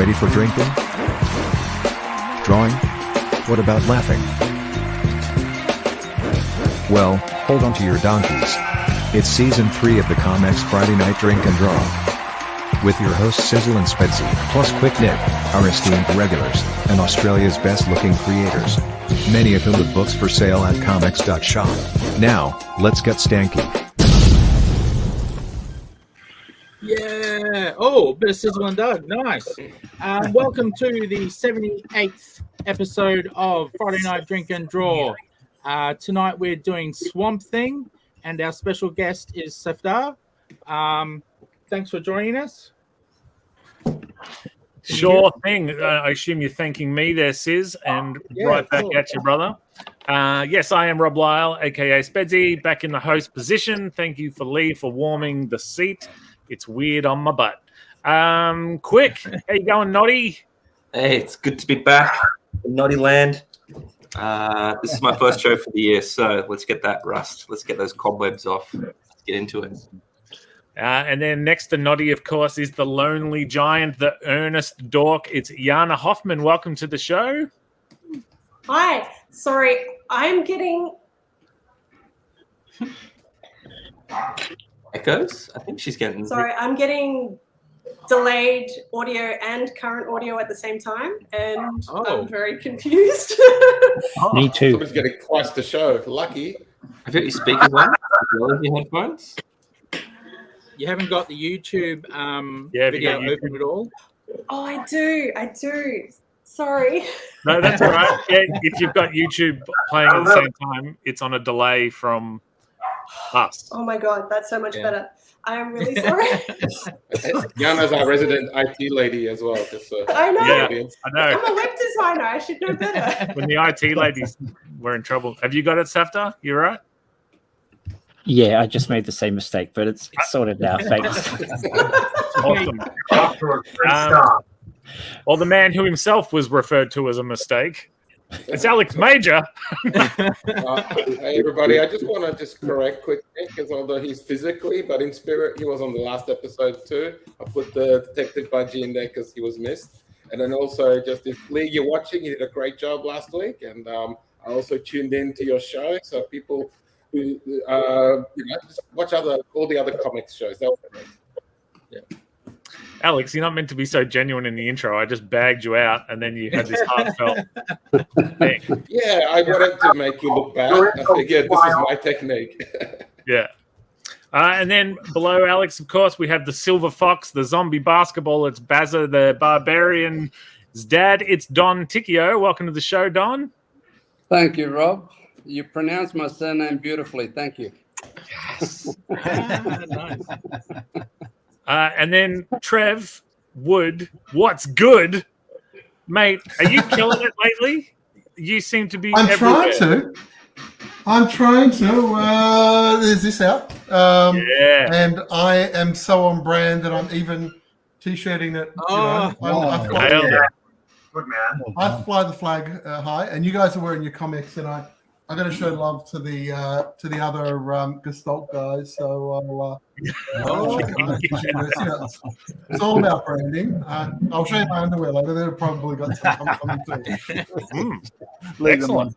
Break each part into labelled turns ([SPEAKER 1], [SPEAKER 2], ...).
[SPEAKER 1] Ready for drinking? Drawing? What about laughing? Well, hold on to your donkeys. It's season 3 of the ComX Friday Night Drink and Draw. With your hosts Sizzle and Spedsy, plus Quick Nick, our esteemed regulars, and Australia's best-looking creators. Many of whom have books for sale at comx.shop. Now, let's get stanky.
[SPEAKER 2] Yeah. Oh, a bit of Sizzle and Doug. Nice. Welcome to the 78th episode of Friday Night Drink and Draw. Tonight we're doing Swamp Thing, and our special guest is Safdar. Thanks for joining us.
[SPEAKER 3] Sure thing. I assume you're thanking me there, Sis, and right back at you, brother. Yes, I am Rob Lyle, a.k.a. Spedsy, back in the host position. Thank you for Lee for warming the seat. It's weird on my butt. Quick, how you going, Noddy?
[SPEAKER 4] Hey, it's good to be back in Noddy Land. This is my first show for the year, so let's get that rust. Let's get those cobwebs off. Let's get into it.
[SPEAKER 3] And then next to Noddy, of course, is the lonely giant, the earnest dork. It's Jana Hoffman. Welcome to the show.
[SPEAKER 5] Hi. Sorry, I'm getting...
[SPEAKER 4] Echoes? I think she's getting...
[SPEAKER 5] Sorry, I'm getting delayed audio and current audio at the same time, and I'm very confused.
[SPEAKER 6] Me too.
[SPEAKER 7] Somebody's getting twice the show. Lucky.
[SPEAKER 4] Have you got your speakers on? Your headphones?
[SPEAKER 2] You haven't got the YouTube video open at all?
[SPEAKER 5] Oh, I do. Sorry.
[SPEAKER 3] No, that's all right. Yeah, if you've got YouTube playing at the same time, it's on a delay from us.
[SPEAKER 5] Oh my God, that's so much better. I'm really sorry.
[SPEAKER 7] Jana's our resident IT lady as well. Just,
[SPEAKER 5] I know.
[SPEAKER 3] Yeah, I know.
[SPEAKER 5] I'm a web designer. I should know better.
[SPEAKER 3] When the IT ladies were in trouble. Have you got it, Safdar? You all right?
[SPEAKER 6] Yeah, I just made the same mistake, but it's sorted now. Thanks.
[SPEAKER 3] Awesome. Well, the man who himself was referred to as a mistake. It's Alex Major.
[SPEAKER 7] Hey, everybody. I just want to correct Quick Nick, because although he's physically, but in spirit, he was on the last episode too. I put the Detective Budgie in there because he was missed. And then also, just if Lee, you're watching, you did a great job last week. And I also tuned in to your show. So people who, just watch all the other comics shows. That was great. Yeah.
[SPEAKER 3] Alex, you're not meant to be so genuine in the intro. I just bagged you out, and then you had this heartfelt thing.
[SPEAKER 7] Yeah, I wanted to make you look bad. I figured this is my technique.
[SPEAKER 3] Yeah. And then below Alex, of course, we have the Silver Fox, the zombie basketball. It's Bazza, the barbarian's dad. It's Don Ticchio. Welcome to the show, Don.
[SPEAKER 8] Thank you, Rob. You pronounced my surname beautifully. Thank you.
[SPEAKER 3] Yes. Nice. And then Trev Wood, what's good, mate? Are you killing it lately? You seem to be.
[SPEAKER 9] I'm trying to. Is this out?
[SPEAKER 3] Yeah.
[SPEAKER 9] And I am so on brand that I'm even t-shirting it. I fly the flag high, and you guys are wearing your comics, and I got to show love to the other Gestalt guys. So it's all about branding. I'll show you my underwear later. They've probably got some coming too.
[SPEAKER 3] Excellent.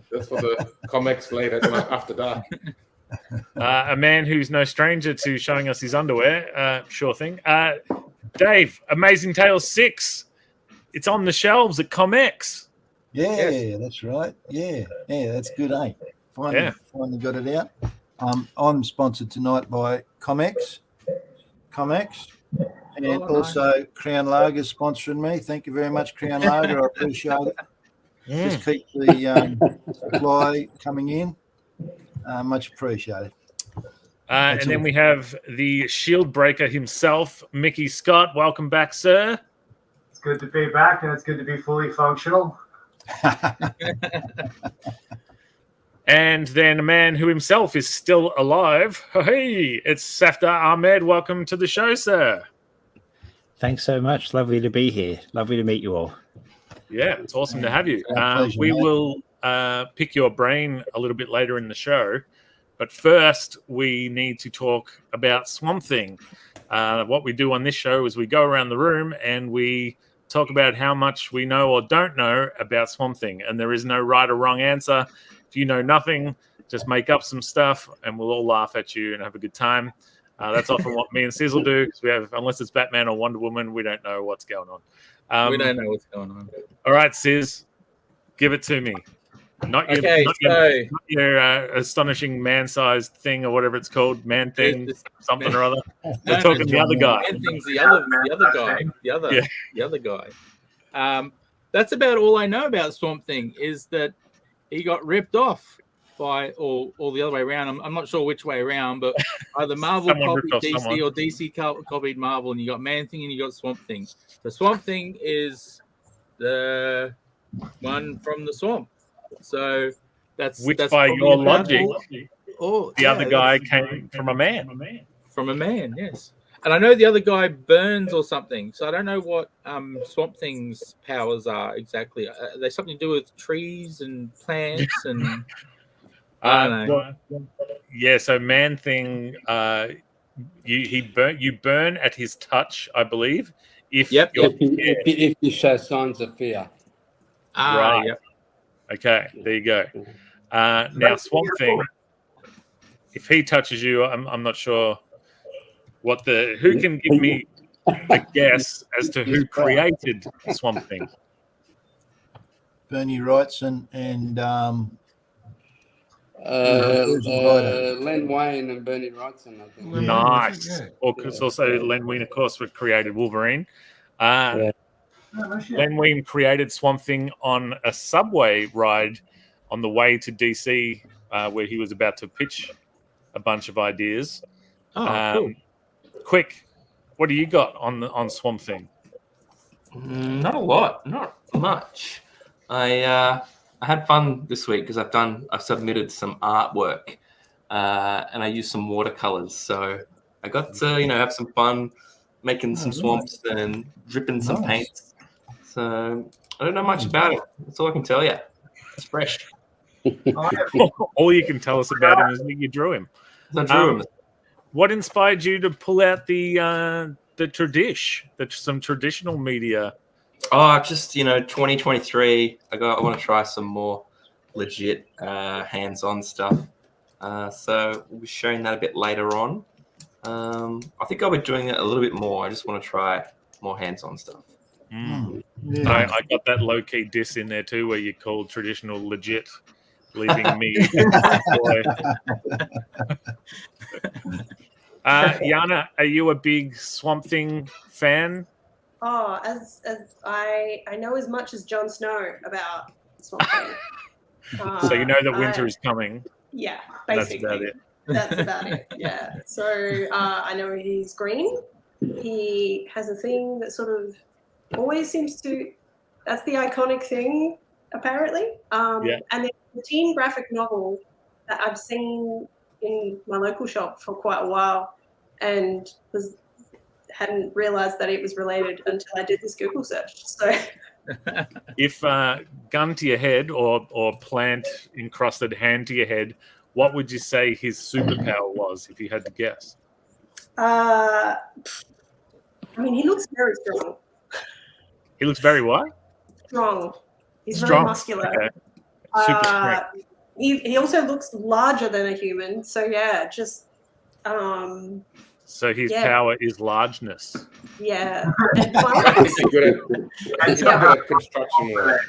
[SPEAKER 7] That's for the comics later after dark.
[SPEAKER 3] A man who's no stranger to showing us his underwear. Sure thing. Dave, Amazing Tales 6. It's on the shelves at ComX.
[SPEAKER 10] Yeah, that's right. Yeah, that's good, eh? Finally got it out. I'm sponsored tonight by ComX, and also Crown Lager sponsoring me. Thank you very much, Crown Lager. I appreciate it. Just keep the supply coming in. Much appreciated.
[SPEAKER 3] And then we have the shield breaker himself, Mickey Scott. Welcome back, sir.
[SPEAKER 11] It's good to be back, and it's good to be fully functional.
[SPEAKER 3] And then a man who himself is still alive. Hey, it's Safdar Ahmed. Welcome to the show, sir.
[SPEAKER 6] Thanks so much. Lovely to be here. Lovely to meet you all.
[SPEAKER 3] Yeah, it's awesome to have you.
[SPEAKER 10] Pleasure,
[SPEAKER 3] we
[SPEAKER 10] mate.
[SPEAKER 3] will pick your brain a little bit later in the show. But first, we need to talk about Swamp Thing. What we do on this show is we go around the room and we talk about how much we know or don't know about Swamp Thing. And there is no right or wrong answer. If you know nothing, just make up some stuff and we'll all laugh at you and have a good time. That's often what me and Sizzle do, because we have, unless it's Batman or Wonder Woman, we don't know what's going on.
[SPEAKER 2] We don't know what's going on.
[SPEAKER 3] All right, Sizz, give it to me. Not your astonishing man-sized thing or whatever it's called, man thing, something or other. We're talking the other guy.
[SPEAKER 2] Man thing's the other guy. That's about all I know about Swamp Thing, is that he got ripped off by, or the other way around. I'm not sure which way around, but either Marvel copied DC or DC copied Marvel, and you got Man Thing and you got Swamp Thing. The Swamp Thing is the one from the swamp. So that's
[SPEAKER 3] by your logic, the other guy came from a man.
[SPEAKER 2] From a man, yes. And I know the other guy burns or something. So I don't know what Swamp Thing's powers are exactly. Are they something to do with trees and plants and I don't know.
[SPEAKER 3] Yeah, so Man Thing, you burn at his touch, I believe. If
[SPEAKER 8] you show signs of fear.
[SPEAKER 3] Right. Yep. Okay, there you go. Now, Swamp Thing, if he touches you, I'm not sure who can give me a guess as to who created Swamp Thing?
[SPEAKER 10] Bernie Wrightson and
[SPEAKER 8] Len Wein and Bernie Wrightson, I think.
[SPEAKER 3] Nice. Because also Len Wein, of course, created Wolverine. Len Wein created Swamp Thing on a subway ride on the way to DC, where he was about to pitch a bunch of ideas.
[SPEAKER 2] Cool.
[SPEAKER 3] Quick, what do you got on Swamp Thing?
[SPEAKER 4] Not a lot, not much. I had fun this week because I've submitted some artwork, and I used some watercolors. So I got to have some fun making some swamps and dripping some paints. So I don't know much about it. That's all I can tell you. It's fresh.
[SPEAKER 3] All you can tell us about him is that you drew him.
[SPEAKER 4] I drew him.
[SPEAKER 3] What inspired you to pull out some traditional media?
[SPEAKER 4] Oh, just 2023. I want to try some more legit hands-on stuff. So we'll be showing that a bit later on. I think I'll be doing it a little bit more. I just want to try more hands-on stuff.
[SPEAKER 3] Yeah. I got that low-key diss in there too, where you called traditional legit, leaving me. Yana, are you a big Swamp Thing fan?
[SPEAKER 5] Oh, as I know as much as Jon Snow about Swamp Thing.
[SPEAKER 3] So you know that winter is coming.
[SPEAKER 5] Yeah, basically. That's about it. Yeah. So I know he's green. He has a thing that sort of always seems to. That's the iconic thing, apparently. And then the teen graphic novel that I've seen in my local shop for quite a while, and hadn't realized that it was related until I did this Google search. So,
[SPEAKER 3] if gun to your head or plant encrusted hand to your head, what would you say his superpower was if you had to guess?
[SPEAKER 5] I mean, he looks very strong.
[SPEAKER 3] He looks very what?
[SPEAKER 5] Strong. He's
[SPEAKER 3] strong.
[SPEAKER 5] Very muscular.
[SPEAKER 3] Okay. Super strength.
[SPEAKER 5] He also looks larger than a human. So yeah, just.
[SPEAKER 3] So his power is largeness.
[SPEAKER 5] Yeah.
[SPEAKER 7] He's good at construction work.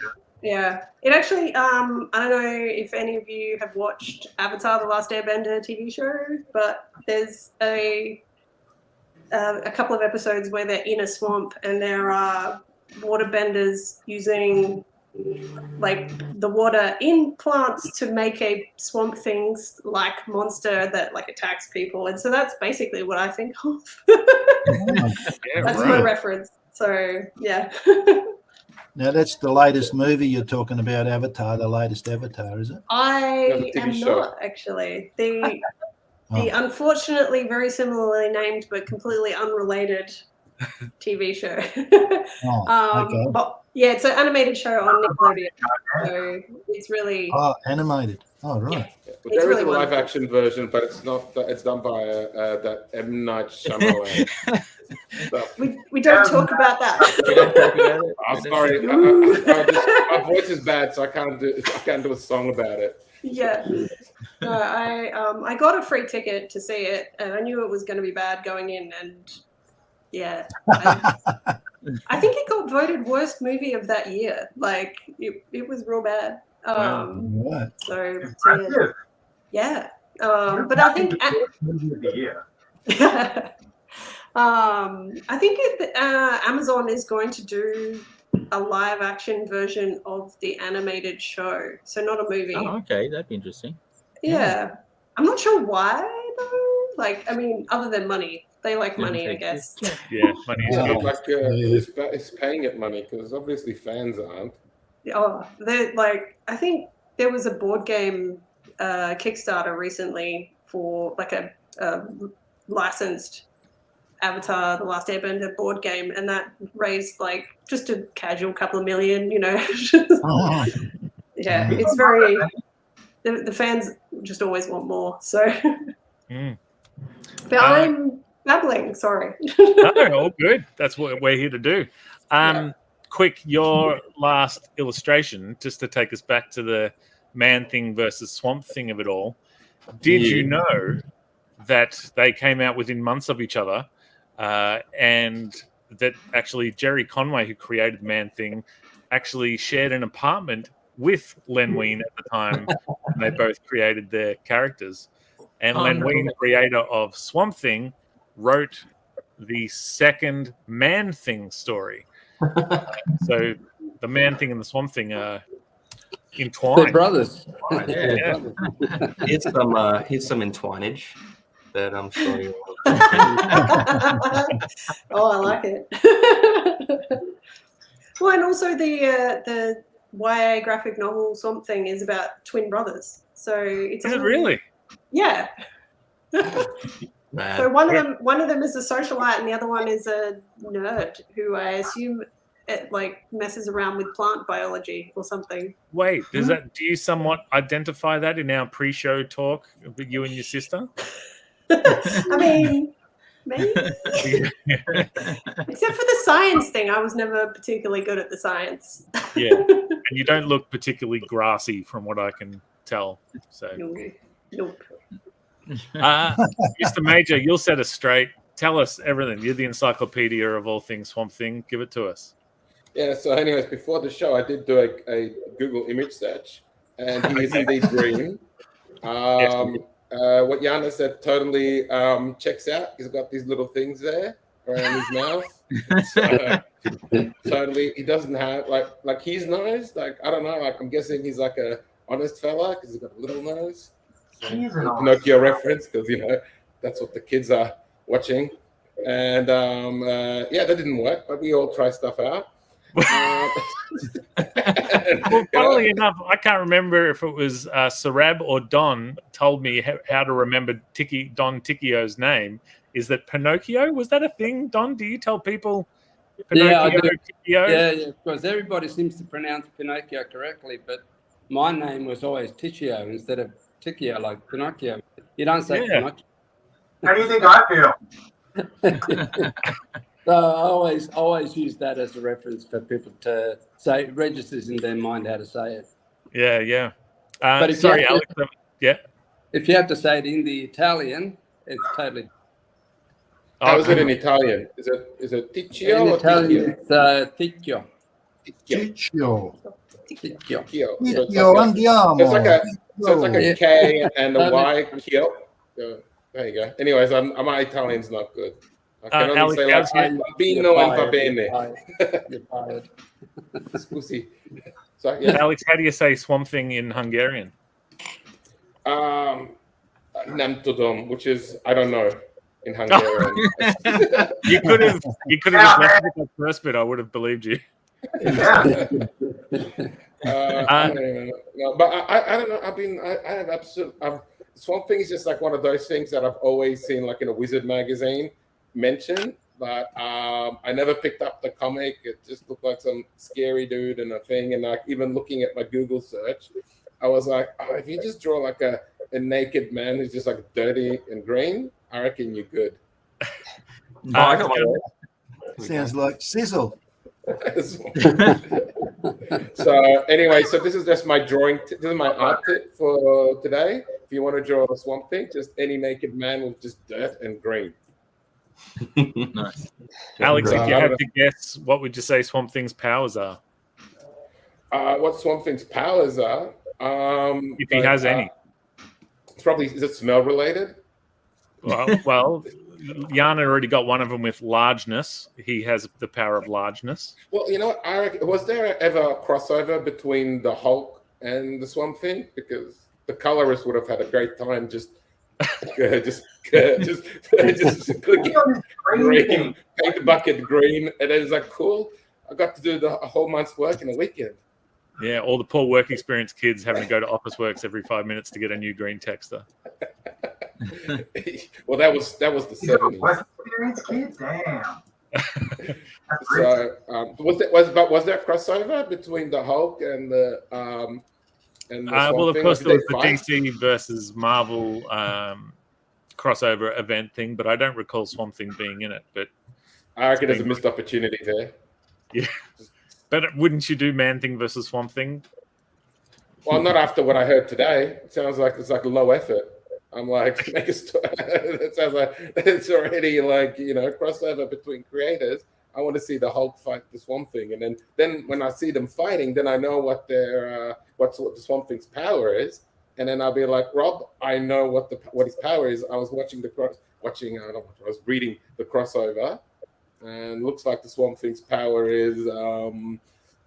[SPEAKER 5] Yeah. It actually, I don't know if any of you have watched Avatar: The Last Airbender TV show, but there's a couple of episodes where they're in a swamp and there are waterbenders using like the water in plants to make a Swamp Things like monster that like attacks people, and so that's basically what I think of. That's my reference. So yeah.
[SPEAKER 10] Now that's the latest movie you're talking about, Avatar, the latest Avatar, is it?
[SPEAKER 5] I am not actually. The unfortunately very similarly named but completely unrelated TV show.
[SPEAKER 10] Okay.
[SPEAKER 5] But yeah, it's an animated show on Nickelodeon. So it's really
[SPEAKER 10] animated. Oh, right.
[SPEAKER 7] But there is a live action version, but it's not. It's done by that M. Night Shyamalan.
[SPEAKER 5] We don't talk about that.
[SPEAKER 7] I'm sorry. My voice is bad, so I can't do a song about it.
[SPEAKER 5] Yeah. No, I got a free ticket to see it, and I knew it was going to be bad going in, and yeah, I think it got voted worst movie of that year. Like it was real bad. So yeah. But I think
[SPEAKER 11] movie of the year.
[SPEAKER 5] I think Amazon is going to do a live action version of the animated show, so not a movie.
[SPEAKER 2] Oh, okay, that'd be interesting.
[SPEAKER 5] Yeah. I'm not sure why though. Like, I mean, other than money, they like money, I guess.
[SPEAKER 3] Yeah, money is good.
[SPEAKER 7] Like it's paying it money because obviously fans aren't.
[SPEAKER 5] Oh, they're like, I think there was a board game Kickstarter recently for like a licensed Avatar: The Last Airbender board game, and that raised like just a casual couple of million, you know. Yeah, it's very. The fans just always want more. So, but I'm babbling. Sorry.
[SPEAKER 3] No, all good. That's what we're here to do. Quick, your last illustration, just to take us back to the Man Thing versus Swamp Thing of it all. Did you know that they came out within months of each other, and that actually Jerry Conway, who created Man Thing, actually shared an apartment with Len Wein at the time, and they both created their characters. And Len Wein, creator of Swamp Thing, wrote the second Man Thing story. So the Man Thing and the Swamp Thing are entwined.
[SPEAKER 8] They're brothers.
[SPEAKER 3] Yeah.
[SPEAKER 4] Here's some entwinage that I'm sure you will.
[SPEAKER 5] Oh, I like it. Well, and also the YA graphic novel Swamp Thing is about twin brothers. So it's
[SPEAKER 3] Is it really?
[SPEAKER 5] Yeah. So one of them is a socialite and the other one is a nerd who I assume it like messes around with plant biology or something.
[SPEAKER 3] Wait, do you somewhat identify that in our pre-show talk with you and your sister?
[SPEAKER 5] I mean, maybe. Except for the science thing, I was never particularly good at the science.
[SPEAKER 3] Yeah, and you don't look particularly grassy from what I can tell. So,
[SPEAKER 5] Nope.
[SPEAKER 3] Mr. Major, you'll set us straight. Tell us everything. You're the encyclopedia of all things Swamp Thing. Give it to us.
[SPEAKER 7] Yeah. So, anyways, before the show, I did do a Google image search, and he is indeed green. What Yana said totally checks out. He's got these little things there around his mouth. So, totally, he doesn't have like his nose. Like I don't know. Like I'm guessing he's like a honest fella because he's got a little nose. Pinocchio reference because that's what the kids are watching. And that didn't work, but we all try stuff out.
[SPEAKER 3] Well, funnily enough, I can't remember if it was Sarab or Don told me how to remember Don Ticchio's name. Is that Pinocchio? Was that a thing, Don? Do you tell people Pinocchio?
[SPEAKER 8] Yeah, because everybody seems to pronounce Pinocchio correctly, but my name was always Ticchio instead of Ticchio, like Pinocchio. You don't say Pinocchio.
[SPEAKER 11] How do you think I feel?
[SPEAKER 8] So I always use that as a reference for people to say. It registers in their mind how to say it.
[SPEAKER 3] Yeah.
[SPEAKER 8] But
[SPEAKER 3] sorry, Alex.
[SPEAKER 8] If you have to say it in the Italian, it's totally.
[SPEAKER 7] How is it in Italian? Is it Ticchio or
[SPEAKER 8] Italian,
[SPEAKER 7] Ticchio?
[SPEAKER 8] it's Ticchio.
[SPEAKER 10] Ticchio.
[SPEAKER 8] Ticchio.
[SPEAKER 10] Andiamo.
[SPEAKER 7] So it's like a K and a Y. Kyo. There you go. Anyways, my Italian's not good. I can only say like Bino and va bene.
[SPEAKER 8] You're fired.
[SPEAKER 7] Scusi. So, yeah.
[SPEAKER 3] Alex, how do you say Swamp Thing in Hungarian?
[SPEAKER 7] Nem tudom, which is I don't know in Hungarian.
[SPEAKER 3] You could have just left it at first bit. I would have believed you.
[SPEAKER 7] I don't know, but I don't know. I have Swamp Thing is just like one of those things that I've always seen, like in a Wizard magazine mentioned, but I never picked up the comic. It just looked like some scary dude and a thing. And like even looking at my Google search, I was like, if you just draw like a a naked man who's just like dirty and green, I reckon you're good.
[SPEAKER 4] I got one.
[SPEAKER 10] Sounds like sizzle.
[SPEAKER 7] So anyway, so this is just my drawing. This is my art tip for today. If you want to draw a Swamp Thing, just any naked man with just dirt and green.
[SPEAKER 2] Nice.
[SPEAKER 3] Alex, if you had to guess, what would you say Swamp Thing's powers are?
[SPEAKER 7] What Swamp Thing's powers are?
[SPEAKER 3] If he has any.
[SPEAKER 7] It's probably, is it smell related?
[SPEAKER 3] Well, Jan already got one of them with largeness. He has the power of largeness.
[SPEAKER 7] Well, you know what? I reckon, was there ever a crossover between the Hulk and the Swamp Thing? Because the colorist would have had a great time just clicking green, paint the bucket green, and then it's like, cool. I got to do a whole month's work in a weekend.
[SPEAKER 3] Yeah, all the poor work experience kids having to go to Officeworks every 5 minutes to get a new green texter.
[SPEAKER 7] Well, that was the 70s.
[SPEAKER 11] Experience kids, damn.
[SPEAKER 7] So was there a crossover between the Hulk and the
[SPEAKER 3] well, of course there was the DC versus Marvel crossover event thing, but I don't recall Swamp Thing being in it. But
[SPEAKER 7] I reckon there's a missed opportunity there.
[SPEAKER 3] Yeah, but wouldn't you do Man Thing versus Swamp Thing?
[SPEAKER 7] Well, not after what I heard today. It sounds like it's like low effort. I'm like, make a story. It sounds like it's already like, you know, crossover between creators. I want to see the Hulk fight the Swamp Thing, and then when I see them fighting, then I know what their what the Swamp Thing's power is, and then I'll be like, Rob, I know what his power is. I was watching I was reading the crossover, and looks like the Swamp Thing's power is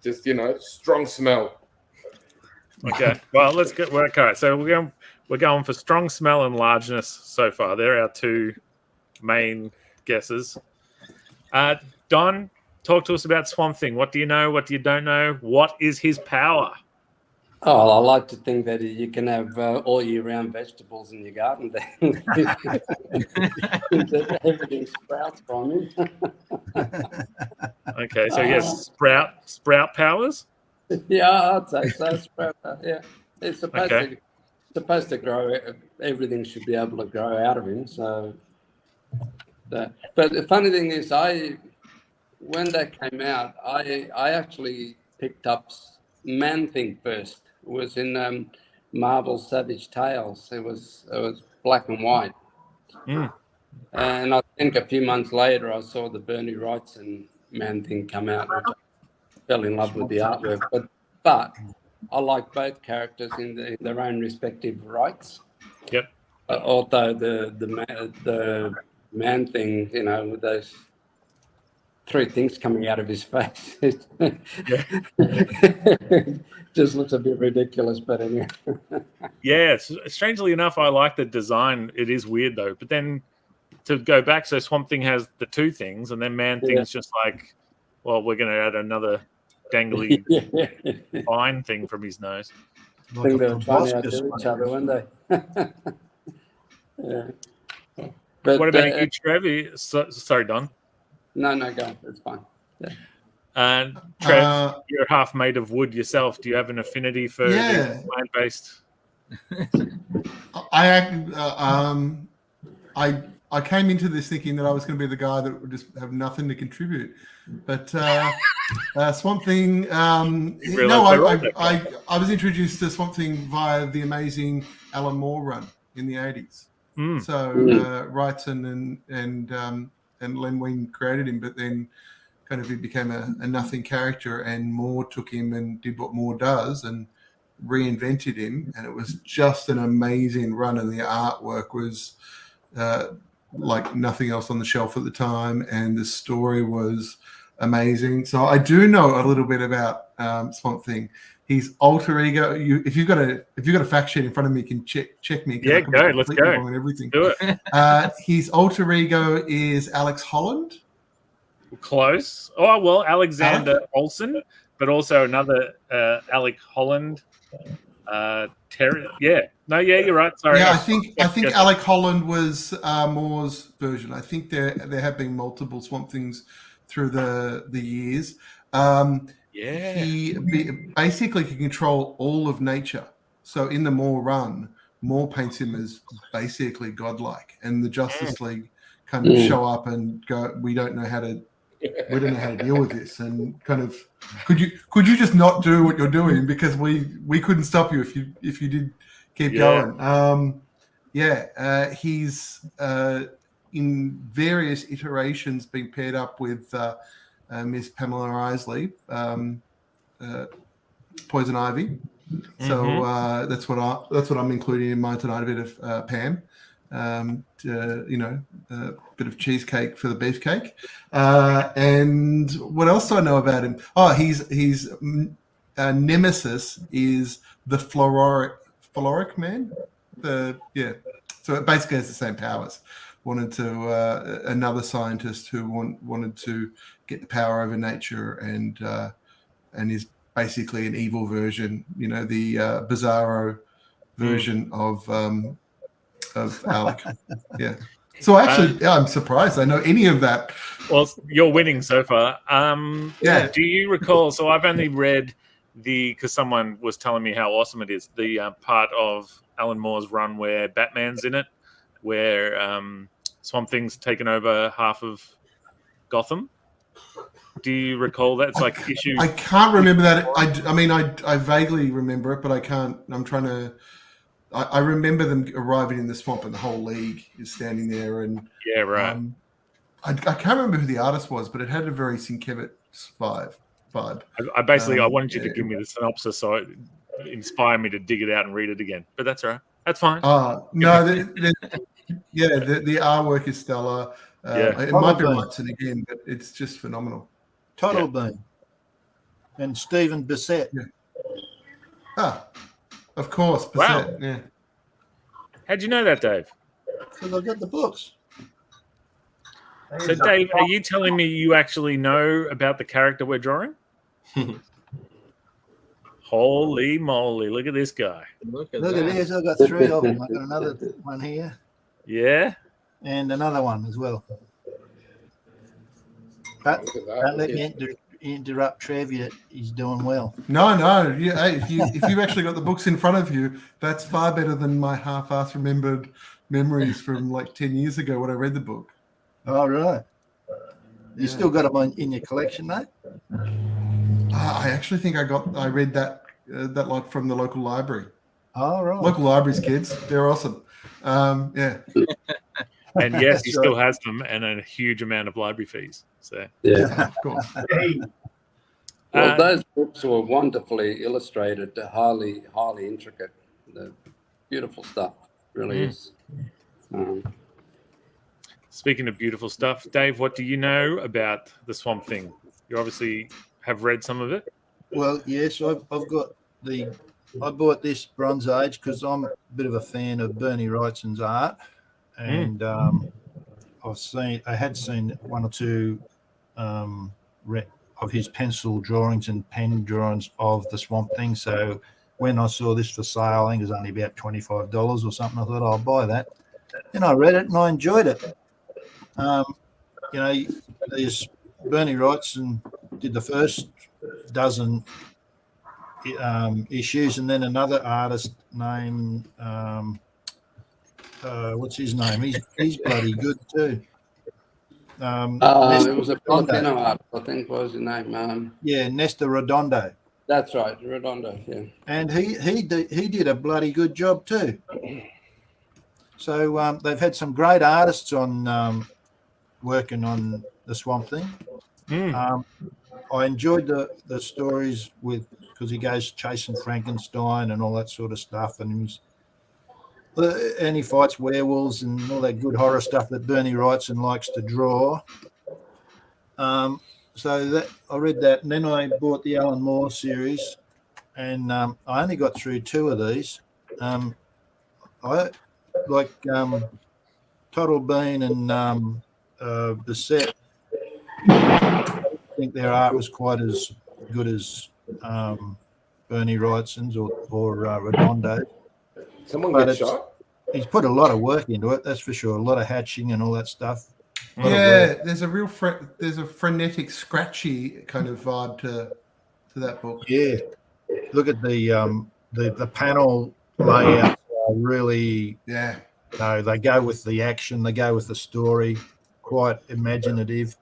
[SPEAKER 7] just, you know, strong smell.
[SPEAKER 3] Okay, well, let's get work. All right, so we're going for strong smell and largeness so far. They're our two main guesses. Don, talk to us about Swamp Thing. What do you know? What do you don't know? What is his power?
[SPEAKER 8] Oh, I like to think that you can have all year-round vegetables in your garden. Everything sprouts from him.
[SPEAKER 3] Okay, so yes, sprout powers.
[SPEAKER 8] Yeah, I'd say so. Sprout, yeah, it's supposed to grow. Everything should be able to grow out of him. So, but the funny thing is, when that came out, I actually picked up Man Thing first. It was in Marvel Savage Tales. It was black and white.
[SPEAKER 3] Mm.
[SPEAKER 8] And I think a few months later, I saw the Bernie Wrightson Man Thing come out. Which I fell in love with the artwork. But I like both characters in their own respective rights.
[SPEAKER 3] Yep.
[SPEAKER 8] Although the Man Thing, you know, with those three things coming out of his face, just looks a bit ridiculous. But anyway.
[SPEAKER 3] Yeah, strangely enough, I like the design. It is weird though. But then to go back, so Swamp Thing has the two things, and then Man Thing's just like, well, we're going to add another dangly fine thing from his nose.
[SPEAKER 8] I think they were trying to outdo each other, weren't they? Yeah. But,
[SPEAKER 3] what about you, Trev? Sorry, Don.
[SPEAKER 8] No, go. It's fine. Yeah.
[SPEAKER 3] And Trev, you're half made of wood yourself. Do you have an affinity for plant-based?
[SPEAKER 9] I came into this thinking that I was going to be the guy that would just have nothing to contribute, but Swamp Thing. I was introduced to Swamp Thing via the amazing Alan Moore run in the 80s. So Wrightson and Len Wein created him, but then kind of he became a nothing character, and Moore took him and did what Moore does and reinvented him, and it was just an amazing run, and the artwork was like nothing else on the shelf at the time, and the story was amazing. So I do know a little bit about Swamp Thing. His alter ego. If you've got a fact sheet in front of me, you can check me.
[SPEAKER 3] Yeah, go. Let's go.
[SPEAKER 9] And everything.
[SPEAKER 3] Do it.
[SPEAKER 9] His alter ego is Alex Holland.
[SPEAKER 3] Close. Oh well, Alexander Olsen, but also another Alec Holland. Terry. Yeah. No. Yeah, you're right. Sorry.
[SPEAKER 9] Yeah, I think Alec Holland was Moore's version. I think there have been multiple Swamp Things through the years. He basically can control all of nature. So in the Moore run, Moore paints him as basically godlike, and the Justice League kind of show up and go, we don't know how to deal with this, and kind of could you just not do what you're doing, because we couldn't stop you if you did keep going. He's in various iterations being paired up with Miss Pamela Isley, Poison Ivy. So that's what I'm including in mine tonight. A bit of Pam, a bit of cheesecake for the beefcake. And what else do I know about him? Oh, he's nemesis is the Floric man. So it basically has the same powers. Wanted to another scientist who wanted to get the power over nature, and is basically an evil version, the Bizarro version of Alec. Yeah. So actually, I'm surprised I know any of that.
[SPEAKER 3] Well, you're winning so far. Do you recall? So I've only read because someone was telling me how awesome it is. The part of Alan Moore's run where Batman's in it, where Swamp Thing's taken over half of Gotham. Do you recall that? It's like issue.
[SPEAKER 9] I can't remember that. I vaguely remember it, but I can't. I'm trying to. I remember them arriving in the swamp, and the whole league is standing there. And
[SPEAKER 3] yeah, right.
[SPEAKER 9] I can't remember who the artist was, but it had a very Sienkiewicz vibe.
[SPEAKER 3] I wanted you to give me the synopsis, so it inspired me to dig it out and read it again. But that's all right. That's fine.
[SPEAKER 9] No, the artwork is stellar. It might be Watson again, but it's just phenomenal.
[SPEAKER 10] Total Bean and Stephen Bissett.
[SPEAKER 9] Yeah. Of course, Bissett. Wow. Yeah.
[SPEAKER 3] How'd you know that, Dave?
[SPEAKER 10] Because I got the books.
[SPEAKER 3] So, Dave, are you telling me you actually know about the character we're drawing? Holy moly! Look at this guy.
[SPEAKER 10] Look at this. I've got 3 of them. I've got another one here.
[SPEAKER 3] Yeah.
[SPEAKER 10] And another one as well. But don't let me interrupt Trev. He's doing well.
[SPEAKER 9] No. Yeah, hey, if you've actually got the books in front of you, that's far better than my half-assed remembered memories from like 10 years ago when I read the book.
[SPEAKER 10] Oh, right. You still got them in your collection, mate?
[SPEAKER 9] I actually think I read that lot from the local library.
[SPEAKER 10] Oh, right.
[SPEAKER 9] Local libraries, kids. They're awesome. Yeah.
[SPEAKER 3] And yes, he still has them, and a huge amount of library fees. So
[SPEAKER 8] yeah,
[SPEAKER 9] of course.
[SPEAKER 8] Well, those books were wonderfully illustrated, highly intricate. The beautiful stuff, really is.
[SPEAKER 3] Speaking of beautiful stuff, Dave, what do you know about the Swamp Thing? You obviously have read some of it.
[SPEAKER 10] Well, yes, I've got I bought this Bronze Age because I'm a bit of a fan of Bernie Wrightson's art. And I had seen 1 or 2 of his pencil drawings and pen drawings of the Swamp Thing. So when I saw this for sale, I think it was only about $25 or something, I thought I'll buy that. Then I read it and I enjoyed it. There's Bernie Wrightson did the first dozen issues, and then another artist named what's his name? He's bloody good too.
[SPEAKER 8] It was a Filipino artist, I think was his name.
[SPEAKER 10] Nestor Redondo.
[SPEAKER 8] That's right, Redondo. Yeah,
[SPEAKER 10] and he did a bloody good job too. So they've had some great artists on working on the Swamp Thing. I enjoyed the stories because he goes chasing Frankenstein and all that sort of stuff, and he fights werewolves and all that good horror stuff that Bernie Wrightson likes to draw. So that I read that, and then I bought the Alan Moore series, and I only got through 2 of these. I like Total Bean and Bissett. I think their art was quite as good as Bernie Wrightson's or Redondo.
[SPEAKER 7] Someone got shot?
[SPEAKER 10] He's put a lot of work into it, that's for sure. A lot of hatching and all that stuff.
[SPEAKER 9] Yeah, there's a real there's a frenetic, scratchy kind of vibe to that book.
[SPEAKER 10] Yeah, look at the panel layout really, they go with the action, they go with the story, quite imaginative.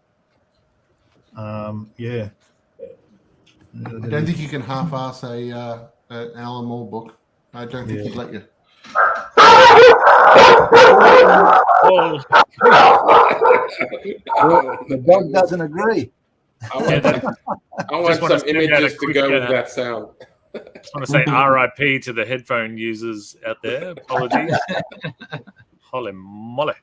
[SPEAKER 10] Yeah.
[SPEAKER 9] I don't think you can half-ass an Alan Moore book. I don't think he'd let you.
[SPEAKER 10] The dog doesn't agree.
[SPEAKER 7] I want some images to go with that sound.
[SPEAKER 3] I just want to say RIP to the headphone users out there. Apologies. Holy moly.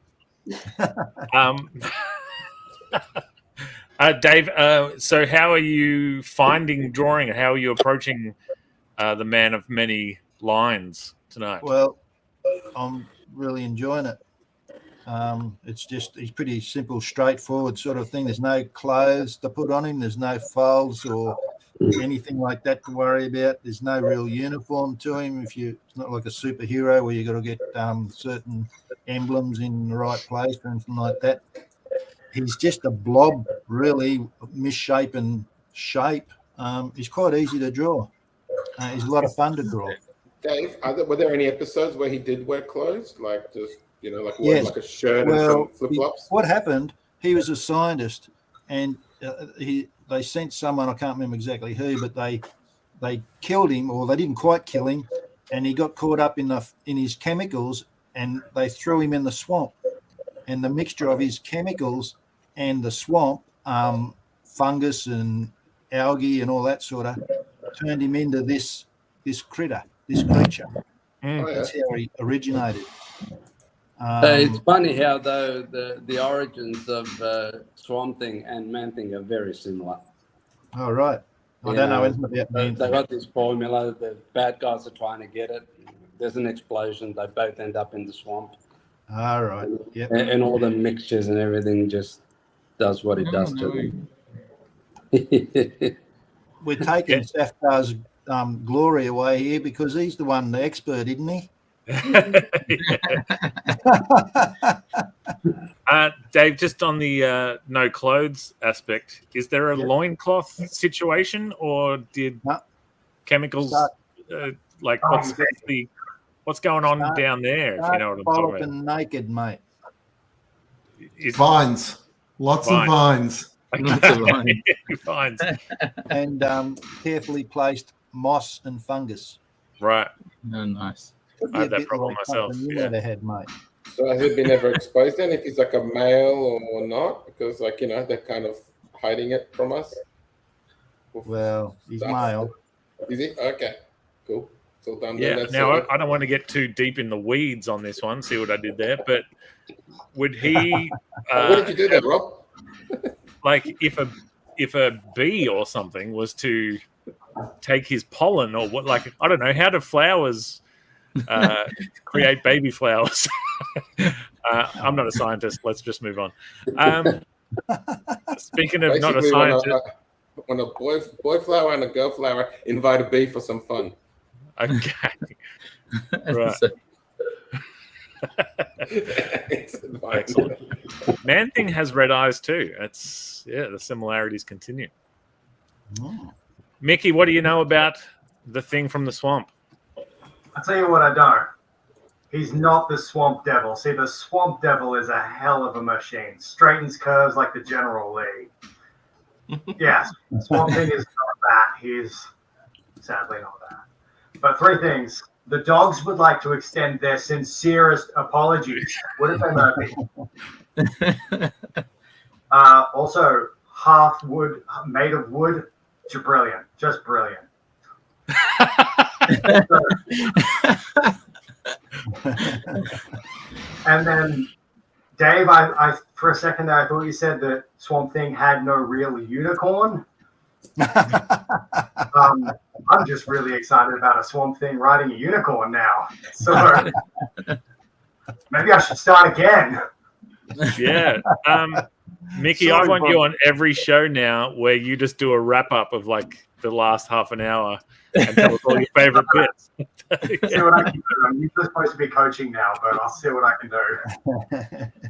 [SPEAKER 3] Dave, so how are you finding drawing? How are you approaching the man of many lines tonight?
[SPEAKER 10] Well, I'm really enjoying it. He's pretty simple, straightforward sort of thing. There's no clothes to put on him. There's no folds or anything like that to worry about. There's no real uniform to him. It's not like a superhero where you got to get certain emblems in the right place or anything like that. He's just a blob, really misshapen shape. He's quite easy to draw. He's a lot of fun to draw.
[SPEAKER 7] Dave, were there any episodes where he did wear clothes, like just like a shirt and some flip-flops?
[SPEAKER 10] What happened? He was a scientist, and they sent someone, I can't remember exactly who, but they killed him, or they didn't quite kill him, and he got caught up in his chemicals, and they threw him in the swamp. And the mixture of his chemicals and the swamp, fungus and algae and all that sort of, turned him into this creature. That's how he originated.
[SPEAKER 8] It's funny how though the origins of Swamp Thing and Man Thing are very similar.
[SPEAKER 10] Oh, right. I don't know anything about Man Thing.
[SPEAKER 8] They got this formula. The bad guys are trying to get it. There's an explosion. They both end up in the swamp.
[SPEAKER 10] All right. Yep.
[SPEAKER 8] And all the mixtures and everything just does what it does to them.
[SPEAKER 10] We're taking Safdar's glory away here because he's the one, the expert, isn't he?
[SPEAKER 3] Dave, just on the no clothes aspect, is there a loincloth situation, or did chemicals what's going on down there? If you know what I'm talking about.
[SPEAKER 10] Naked, mate.
[SPEAKER 9] Vines, lots of vines.
[SPEAKER 3] Vines.
[SPEAKER 10] And carefully placed moss and fungus.
[SPEAKER 3] Right.
[SPEAKER 2] Oh, nice.
[SPEAKER 3] I had that problem myself.
[SPEAKER 10] Head, mate.
[SPEAKER 7] So has it been ever exposed then, if he's like a male or not? Because they're kind of hiding it from us.
[SPEAKER 10] Well, he's male.
[SPEAKER 7] Is he? Okay, cool. So done.
[SPEAKER 3] Yeah. Now I don't want to get too deep in the weeds on this one. See what I did there, but would he?
[SPEAKER 7] What did you do there, Rob?
[SPEAKER 3] Like if a bee or something was to take his pollen, or what? Like I don't know, how do flowers create baby flowers? I'm not a scientist. Let's just move on. Speaking of not a scientist,
[SPEAKER 7] when a boy flower and a girl flower invite a bee for some fun.
[SPEAKER 3] Okay. Right. Excellent. Man Thing has red eyes too. It's the similarities continue.
[SPEAKER 10] Oh.
[SPEAKER 3] Mickey, what do you know about the Thing from the swamp?
[SPEAKER 11] I'll tell you what I don't. He's not the Swamp Devil. See, the Swamp Devil is a hell of a machine. Straightens curves like the General Lee. Yes, Swamp Thing is not that. He's sadly not that. But three things. The dogs would like to extend their sincerest apologies. What if they know? Also, half wood, made of wood. Brilliant. Just brilliant. And then, Dave, I for a second there, I thought you said that Swamp Thing had no real unicorn. I'm just really excited about a Swamp Thing riding a unicorn now. So maybe I should start again.
[SPEAKER 3] Yeah. Mickey, I want you on every show now where you just do a wrap up of like the last half an hour and tell us all your favorite bits.
[SPEAKER 11] See what I can do. I'm supposed to be coaching now, but I'll see what I can do.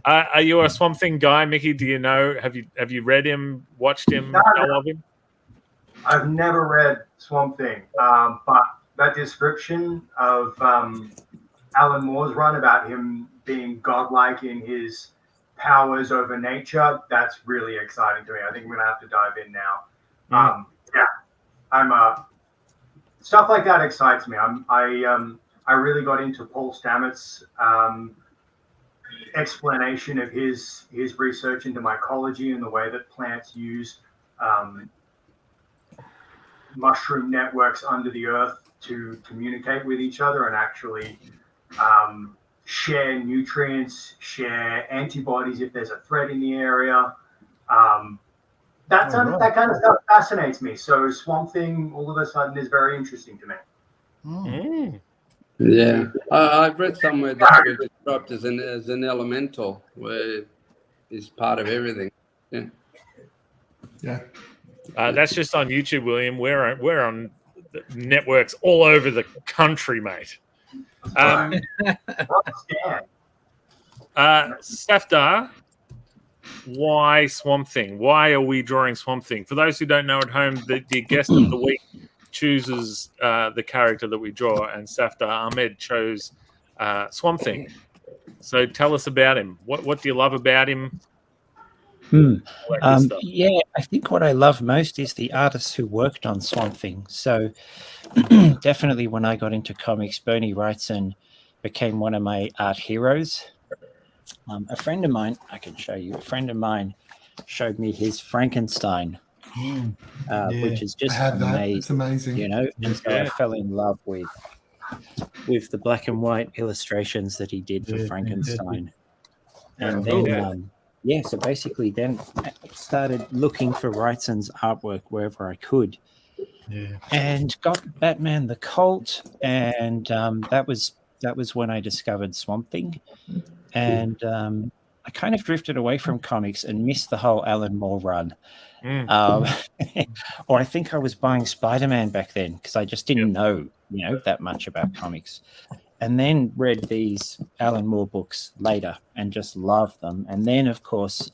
[SPEAKER 3] Are you a Swamp Thing guy, Mickey? Do you know? Have you read him, watched him, know of him?
[SPEAKER 11] I've never read Swamp Thing, but that description of Alan Moore's run about him being godlike in his powers over nature, that's really exciting to me. I think I'm going to have to dive in now. Stuff like that excites me. I really got into Paul Stamets' explanation of his research into mycology and the way that plants use mushroom networks under the earth to communicate with each other and actually share nutrients, share antibodies if there's a threat in the area. That kind of stuff fascinates me. So Swamp Thing all of a sudden is very interesting to me.
[SPEAKER 8] Yeah, I've read somewhere that we're described as an elemental, where it's part of everything. Yeah.
[SPEAKER 3] That's just on YouTube, William. We're on networks all over the country, mate. Safdar, why Swamp Thing? Why are we drawing Swamp Thing? For those who don't know at home, the guest of the week chooses the character that we draw, and Safdar Ahmed chose Swamp Thing. So tell us about him. What do you love about him?
[SPEAKER 6] Yeah, I think what I love most is the artists who worked on Swamp Thing. So definitely when I got into comics, Bernie Wrightson became one of my art heroes. A friend of mine, I can show you, a friend of mine showed me his Frankenstein, which is just amazing.
[SPEAKER 9] It's amazing.
[SPEAKER 6] You know, and so I fell in love with the black and white illustrations that he did for Frankenstein. And then, so basically then I started looking for Wrightson's artwork wherever I could. And got Batman the Cult, and that was when I discovered Swamp Thing. And I kind of drifted away from comics and missed the whole Alan Moore run. Or I think I was buying Spider-Man back then because I just didn't know, that much about comics. And then read these Alan Moore books later and just loved them. And then, of course,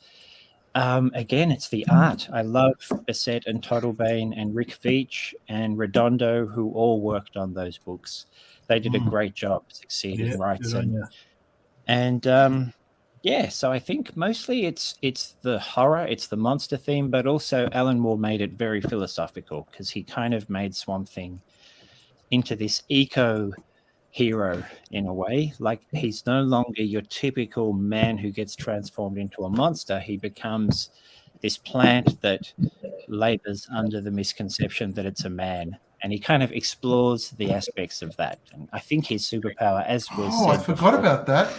[SPEAKER 6] again, it's the art. I love Bissett and Toddlebane and Rick Veitch and Redondo, who all worked on those books. They did a great job succeeding Wrightson. And so I think mostly it's the horror, it's the monster theme, but also Alan Moore made it very philosophical because he kind of made Swamp Thing into this eco hero in a way. Like, he's no longer your typical man who gets transformed into a monster. He becomes this plant that labors under the misconception that it's a man. And he kind of explores the aspects of that. And I think his superpower, as was said
[SPEAKER 9] I forgot about that.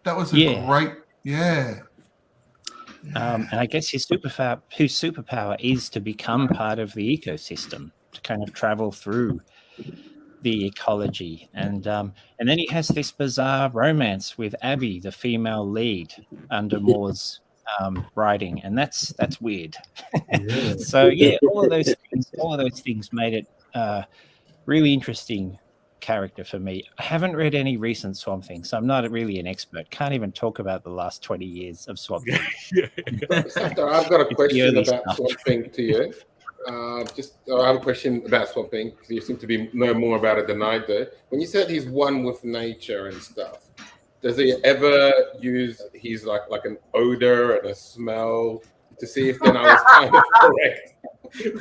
[SPEAKER 9] That was a great,
[SPEAKER 6] and I guess his superpower is to become part of the ecosystem, to kind of travel through the ecology. And then he has this bizarre romance with Abby, the female lead, under Moore's writing, and that's weird. So all of those things made it really interesting character for me. I haven't read any recent Swamp Thing, so I'm not really an expert. Can't even talk about the last 20 years of Swamp Thing.
[SPEAKER 7] Safdar, I've got a question about Swamp Thing to you. I have a question about Swamp Thing because you seem to know more about it than I do. When you said he's one with nature and stuff, does he ever use his like an odor and a smell to see if then I was kind of correct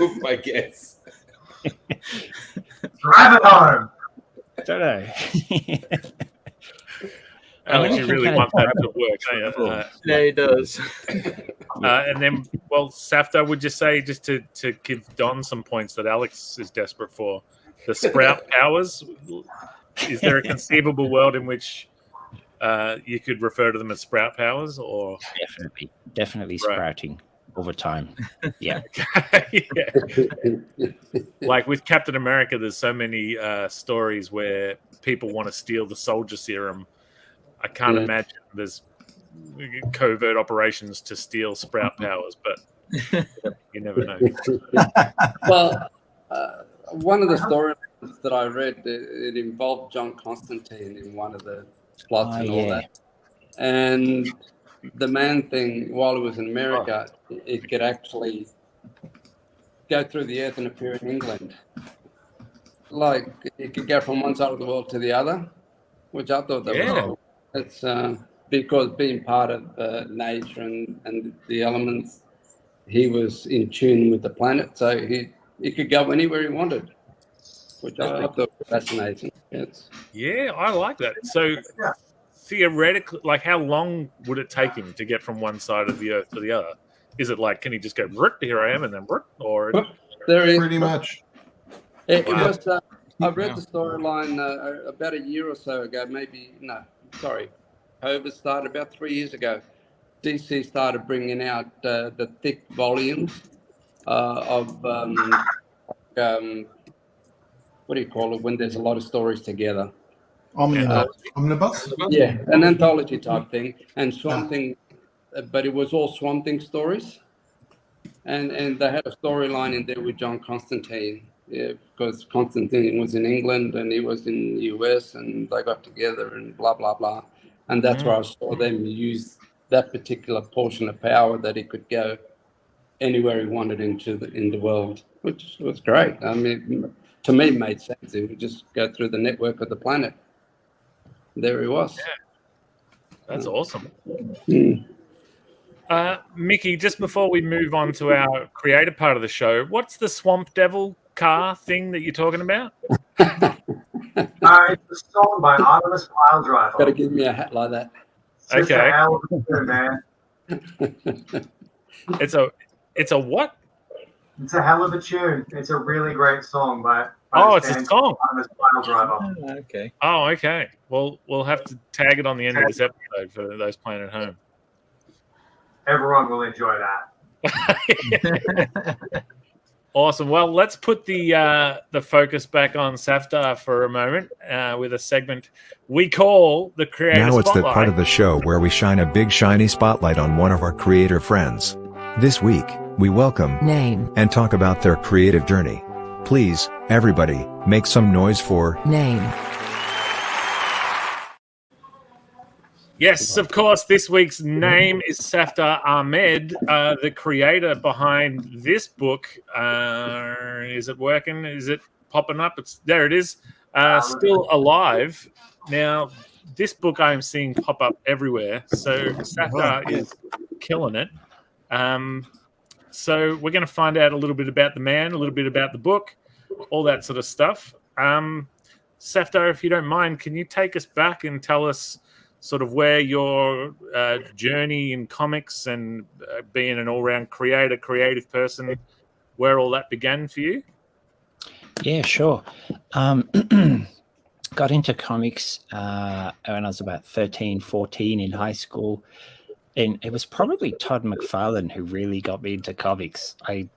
[SPEAKER 7] with my guess?
[SPEAKER 11] Drive it home.
[SPEAKER 6] Don't know.
[SPEAKER 3] Alex, you really want that to work, don't you?
[SPEAKER 2] Yeah, he does.
[SPEAKER 3] And then, Safdar, would you say, just to give Don some points that Alex is desperate for, the sprout powers? Is there a conceivable world in which you could refer to them as sprout powers? Or
[SPEAKER 6] definitely sprouting over time. Yeah.
[SPEAKER 3] Like with Captain America, there's so many stories where people want to steal the soldier serum. I can't imagine there's covert operations to steal sprout powers, but you never know.
[SPEAKER 8] Well, one of the stories that I read, it involved John Constantine in one of the plots and all that. And the man thing, while it was in America, it could actually go through the earth and appear in England. Like, it could go from one side of the world to the other. which I thought that was cool. It's because being part of nature and the elements, he was in tune with the planet, so he could go anywhere he wanted, which I thought was fascinating.
[SPEAKER 3] Yeah, I like that. So theoretically, like, how long would it take him to get from one side of the earth to the other? Is it like, can he just go, here I am, and then, or?
[SPEAKER 8] There is
[SPEAKER 9] pretty much.
[SPEAKER 8] It was. I read the storyline about a year or so ago. COVID started about 3 years ago. DC started bringing out the thick volumes of what do you call it when there's a lot of stories together?
[SPEAKER 9] Omnibus?
[SPEAKER 8] Yeah, an anthology type thing, and Swamp Thing, but it was all Swamp Thing stories, and they had a storyline in there with John Constantine, because Constantine was in England and he was in the US, and they got together and blah blah blah, and that's where I saw them use that particular portion of power that he could go anywhere he wanted in the world, which was great. I mean, to me, it made sense. He would just go through the network of the planet. There he was.
[SPEAKER 3] Yeah. That's awesome. Mickey, just before we move on to our creative part of the show, what's the Swamp Devil car thing that you're talking about?
[SPEAKER 11] It's a song by Artemis Piledriver.
[SPEAKER 8] Got to give me a hat like that.
[SPEAKER 11] It's a hell of a tune, man.
[SPEAKER 3] It's a what?
[SPEAKER 11] It's a hell of a tune. It's a really great song by
[SPEAKER 3] it's a song.
[SPEAKER 11] Artemis Piledriver.
[SPEAKER 2] Okay.
[SPEAKER 3] Oh, okay. Well, we'll have to tag it on the end of this episode for those playing at home.
[SPEAKER 11] Everyone will enjoy that.
[SPEAKER 3] Awesome. Well, let's put the focus back on Safdar for a moment with a segment we call the Creator
[SPEAKER 1] Now it's
[SPEAKER 3] Spotlight.
[SPEAKER 1] the part of the show where we shine a big shiny spotlight on one of our creator friends. This week, we welcome
[SPEAKER 12] Name
[SPEAKER 1] and talk about their creative journey. Please, everybody, make some noise for
[SPEAKER 12] Name.
[SPEAKER 3] Yes, of course, this week's name is Safdar Ahmed, the creator behind this book. Is it working? Is it popping up? There it is. Still alive. Now, this book I'm seeing pop up everywhere. So Safdar is killing it. So we're going to find out a little bit about the man, a little bit about the book, all that sort of stuff. Safdar, if you don't mind, can you take us back and tell us sort of where your journey in comics and being an all-round creative person, where all that began for you?
[SPEAKER 6] Yeah, sure. Got into comics when I was about 13, 14 in high school. And it was probably Todd McFarlane who really got me into comics. I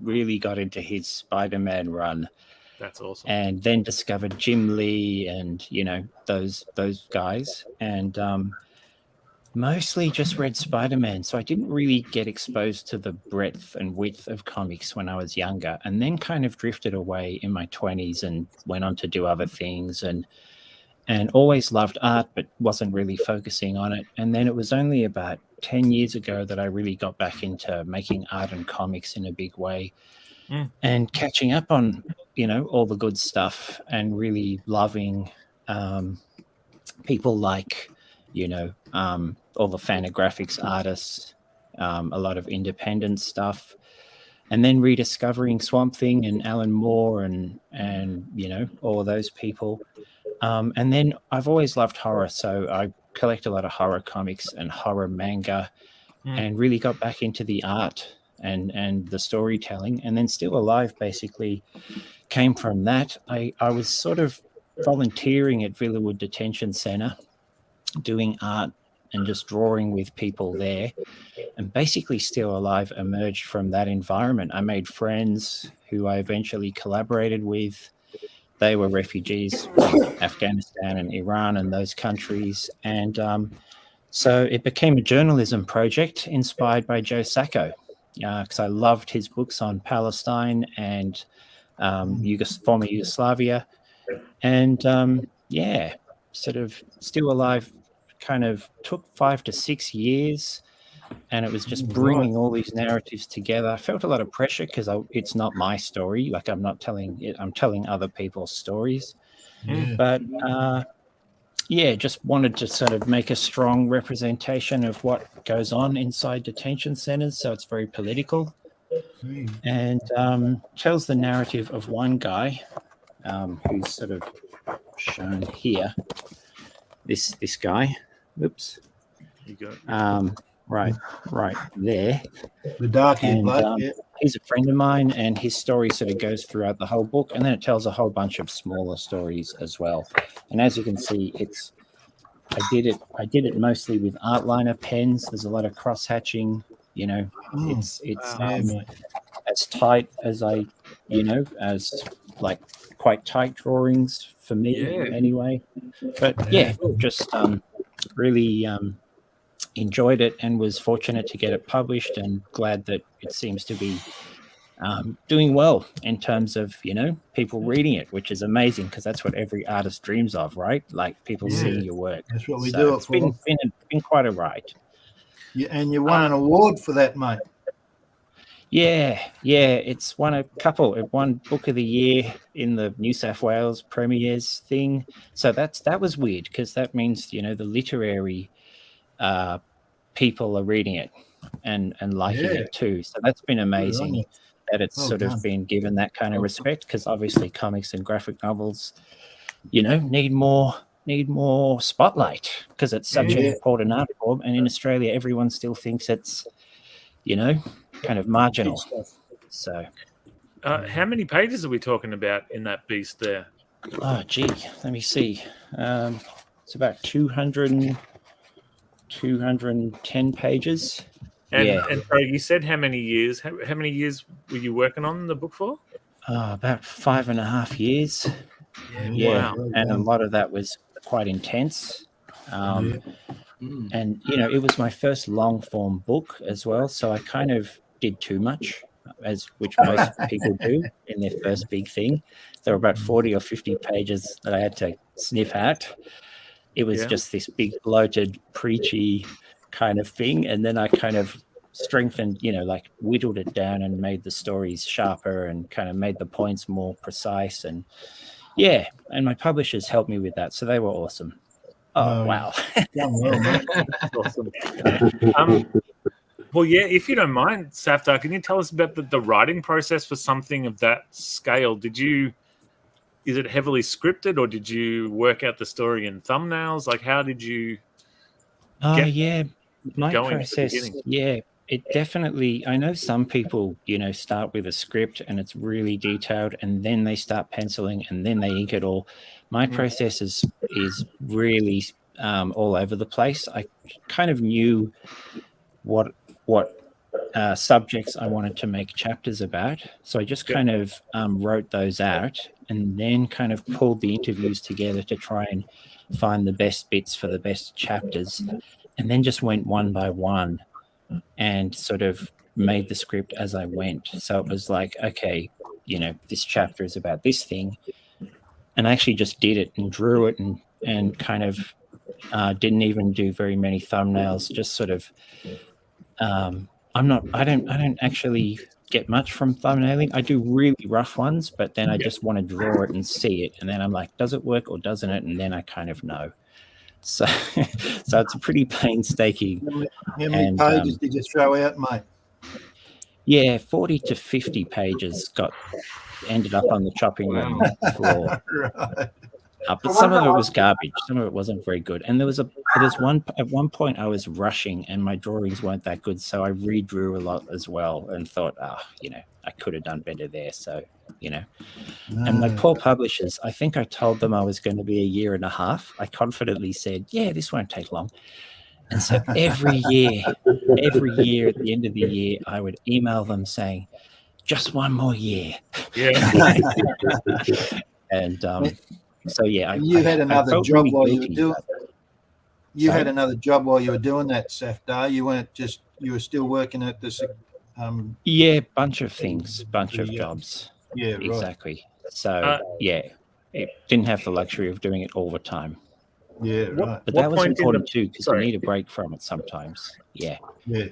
[SPEAKER 6] really got into his Spider-Man run.
[SPEAKER 3] That's awesome.
[SPEAKER 6] And then discovered Jim Lee and, those guys. And mostly just read Spider-Man. So I didn't really get exposed to the breadth and width of comics when I was younger, and then kind of drifted away in my 20s and went on to do other things and always loved art, but wasn't really focusing on it. And then it was only about 10 years ago that I really got back into making art and comics in a big way and catching up on, all the good stuff and really loving people like, all the Fantagraphics artists, a lot of independent stuff, and then rediscovering Swamp Thing and Alan Moore and all of those people. And then I've always loved horror, so I collect a lot of horror comics and horror manga, and really got back into the art and the storytelling. And then Still Alive basically came from that. I was sort of volunteering at Villawood Detention Centre, doing art and just drawing with people there. And basically Still Alive emerged from that environment. I made friends who I eventually collaborated with. They were refugees from Afghanistan and Iran and those countries. And so it became a journalism project inspired by Joe Sacco, because I loved his books on Palestine and former Yugoslavia. And sort of Still Alive kind of took 5 to 6 years, and it was just bringing all these narratives together. I felt a lot of pressure because it's not my story. Like, I'm not telling it, I'm telling other people's stories. But just wanted to sort of make a strong representation of what goes on inside detention centers. So it's very political and tells the narrative of one guy who's sort of shown here. This guy. Oops.
[SPEAKER 3] You go.
[SPEAKER 6] Right there.
[SPEAKER 10] The dark-haired
[SPEAKER 6] And
[SPEAKER 10] bloke. Yeah.
[SPEAKER 6] he's a friend of mine, and his story sort of goes throughout the whole book, and then it tells a whole bunch of smaller stories as well. And as you can see, I did it mostly with Artliner pens. There's a lot of cross hatching. You know, it's as tight as as like quite tight drawings for me anyway. But just really enjoyed it and was fortunate to get it published, and glad that it seems to be doing well in terms of people reading it, which is amazing because that's what every artist dreams of, right? Like people seeing your work.
[SPEAKER 10] That's what we do it for.
[SPEAKER 6] It's been quite a ride.
[SPEAKER 10] Yeah, and you won an award for that, mate.
[SPEAKER 6] Yeah, it's won a couple. It won Book of the Year in the New South Wales premieres thing. So that was weird because that means the literary people are reading it and liking it too. So that's been amazing that it's sort of been given that kind of respect, because obviously comics and graphic novels, need more spotlight because it's such an important art form. And in Australia, everyone still thinks it's, kind of marginal. So,
[SPEAKER 3] how many pages are we talking about in that beast there?
[SPEAKER 6] Oh, gee, let me see. It's about 210 pages.
[SPEAKER 3] And so you said how many years? How many years were you working on the book for?
[SPEAKER 6] About 5.5 years.
[SPEAKER 3] Wow.
[SPEAKER 6] And a lot of that was quite intense. And it was my first long form book as well, so I kind of did too much, which most people do in their first big thing. There were about 40 or 50 pages that I had to sniff out. It was just this big bloated preachy kind of thing, and then I kind of strengthened, whittled it down and made the stories sharper and kind of made the points more precise. And and my publishers helped me with that, so they were awesome. Oh, wow.
[SPEAKER 3] Awesome. Well, if you don't mind, Safdar, can you tell us about the writing process for something of that scale? Is it heavily scripted, or did you work out the story in thumbnails? Like, how did you
[SPEAKER 6] my
[SPEAKER 3] going
[SPEAKER 6] process,
[SPEAKER 3] at the beginning?
[SPEAKER 6] It definitely, I know some people, start with a script and it's really detailed, and then they start penciling and then they ink it all. My process is really all over the place. I kind of knew what subjects I wanted to make chapters about. So I just kind of wrote those out and then kind of pulled the interviews together to try and find the best bits for the best chapters, and then just went one by one and sort of made the script as I went. So it was like, okay, this chapter is about this thing. And I actually just did it and drew it and kind of didn't even do very many thumbnails, just sort of I don't actually get much from thumbnailing. I do really rough ones, but then I just want to draw it and see it. And then I'm like, does it work or doesn't it? And then I kind of know. So it's a pretty painstaking.
[SPEAKER 10] How many pages did you throw out, mate?
[SPEAKER 6] 40 to 50 pages ended up on the chopping room floor.
[SPEAKER 10] Right.
[SPEAKER 6] But some of it was garbage. Some of it wasn't very good. And at one point I was rushing and my drawings weren't that good, so I redrew a lot as well and thought, I could have done better there. So, And my poor publishers, I think I told them I was going to be 1.5 years. I confidently said, this won't take long. And so every year at the end of the year, I would email them saying, just one more year.
[SPEAKER 3] Yeah.
[SPEAKER 6] And so
[SPEAKER 10] you had another job while you were doing. You had another job while you were doing that, Safdar. You weren't just. You were still working at this.
[SPEAKER 6] Bunch of things, bunch of jobs.
[SPEAKER 10] Yeah, right.
[SPEAKER 6] Exactly. So it didn't have the luxury of doing it all the time.
[SPEAKER 10] Yeah, right.
[SPEAKER 6] But that was important too, because you need a break from it sometimes. Yeah.
[SPEAKER 10] Yeah.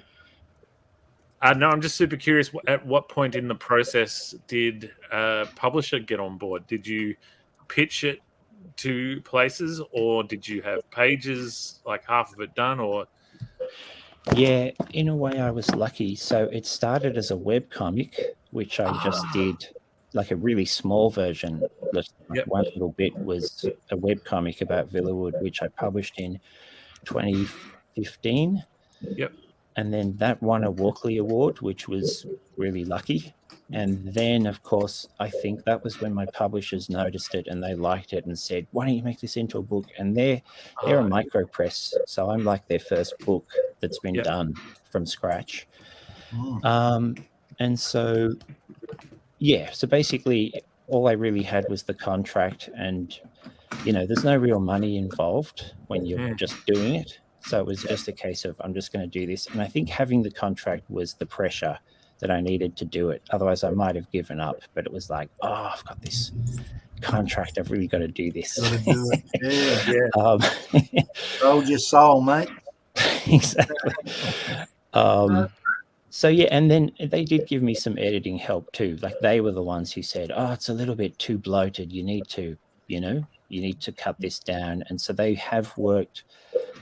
[SPEAKER 3] No, I'm just super curious. At what point in the process did a publisher get on board? Did you pitch it two places, or did you have pages, like half of it done, or?
[SPEAKER 6] Yeah, in a way I was lucky. So it started as a web comic, which I just did like a really small version. Just one little bit was a web comic about Villawood, which I published in 2015.
[SPEAKER 3] Yep.
[SPEAKER 6] And then that won a Walkley Award, which was really lucky. And then, of course, I think that was when my publishers noticed it and they liked it and said, "Why don't you make this into a book?" And they're a micro press, so I'm like their first book that's been done from scratch. And so, so basically all I really had was the contract, and there's no real money involved when you're just doing it. So it was just a case of, I'm just going to do this. And I think having the contract was the pressure that I needed to do it. Otherwise, I might have given up. But it was like, I've got this contract. I've really got to do this.
[SPEAKER 10] Got to do it. Yeah. Hold your soul, mate.
[SPEAKER 6] Exactly. And then they did give me some editing help too. Like they were the ones who said, it's a little bit too bloated. You need to, you need to cut this down. And so they have worked.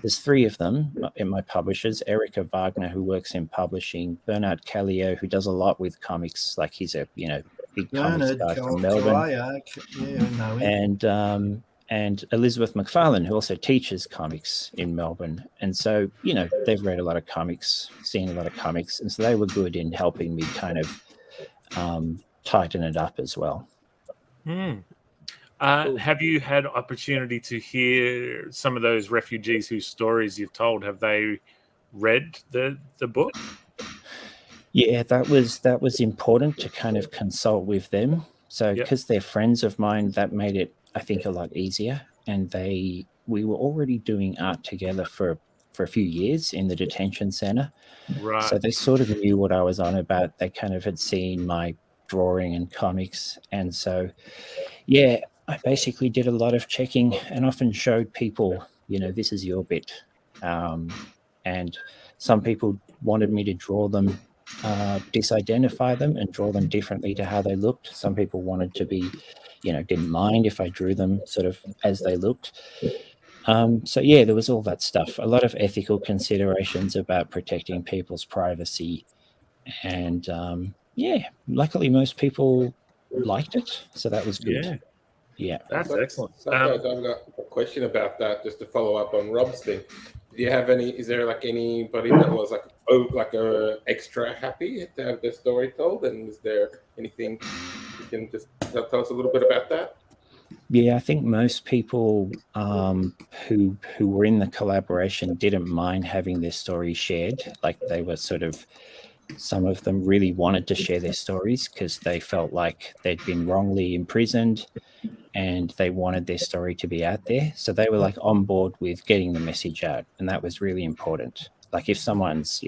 [SPEAKER 6] There's three of them in my publishers: Erica Wagner, who works in publishing; Bernard Callio, who does a lot with comics, like he's a big comics guy from Melbourne; and Elizabeth McFarlane, who also teaches comics in Melbourne. And so they've read a lot of comics, seen a lot of comics, and so they were good in helping me kind of tighten it up as well.
[SPEAKER 3] Have you had opportunity to hear some of those refugees whose stories you've told? Have they read the book?
[SPEAKER 6] Yeah, that was important to kind of consult with them. So because they're friends of mine, that made it, I think, a lot easier. And we were already doing art together for a few years in the detention center.
[SPEAKER 3] Right.
[SPEAKER 6] So they sort of knew what I was on about. They kind of had seen my drawing and comics. And so, I basically did a lot of checking and often showed people, this is your bit. And some people wanted me to draw them, disidentify them and draw them differently to how they looked. Some people wanted to be, didn't mind if I drew them sort of as they looked. There was all that stuff, a lot of ethical considerations about protecting people's privacy. And luckily most people liked it. So that was good. Yeah,
[SPEAKER 3] that's excellent.
[SPEAKER 7] I've got a question about that, just to follow up on Rob's thing. Do you have any? Is there like anybody that was like extra happy to have their story told? And is there anything you can just tell us a little bit about that?
[SPEAKER 6] Yeah, I think most people who were in the collaboration didn't mind having their story shared. Like they were some of them really wanted to share their stories because they felt like they'd been wrongly imprisoned and they wanted their story to be out there. So they were like on board with getting the message out. And that was really important. Like if someone's,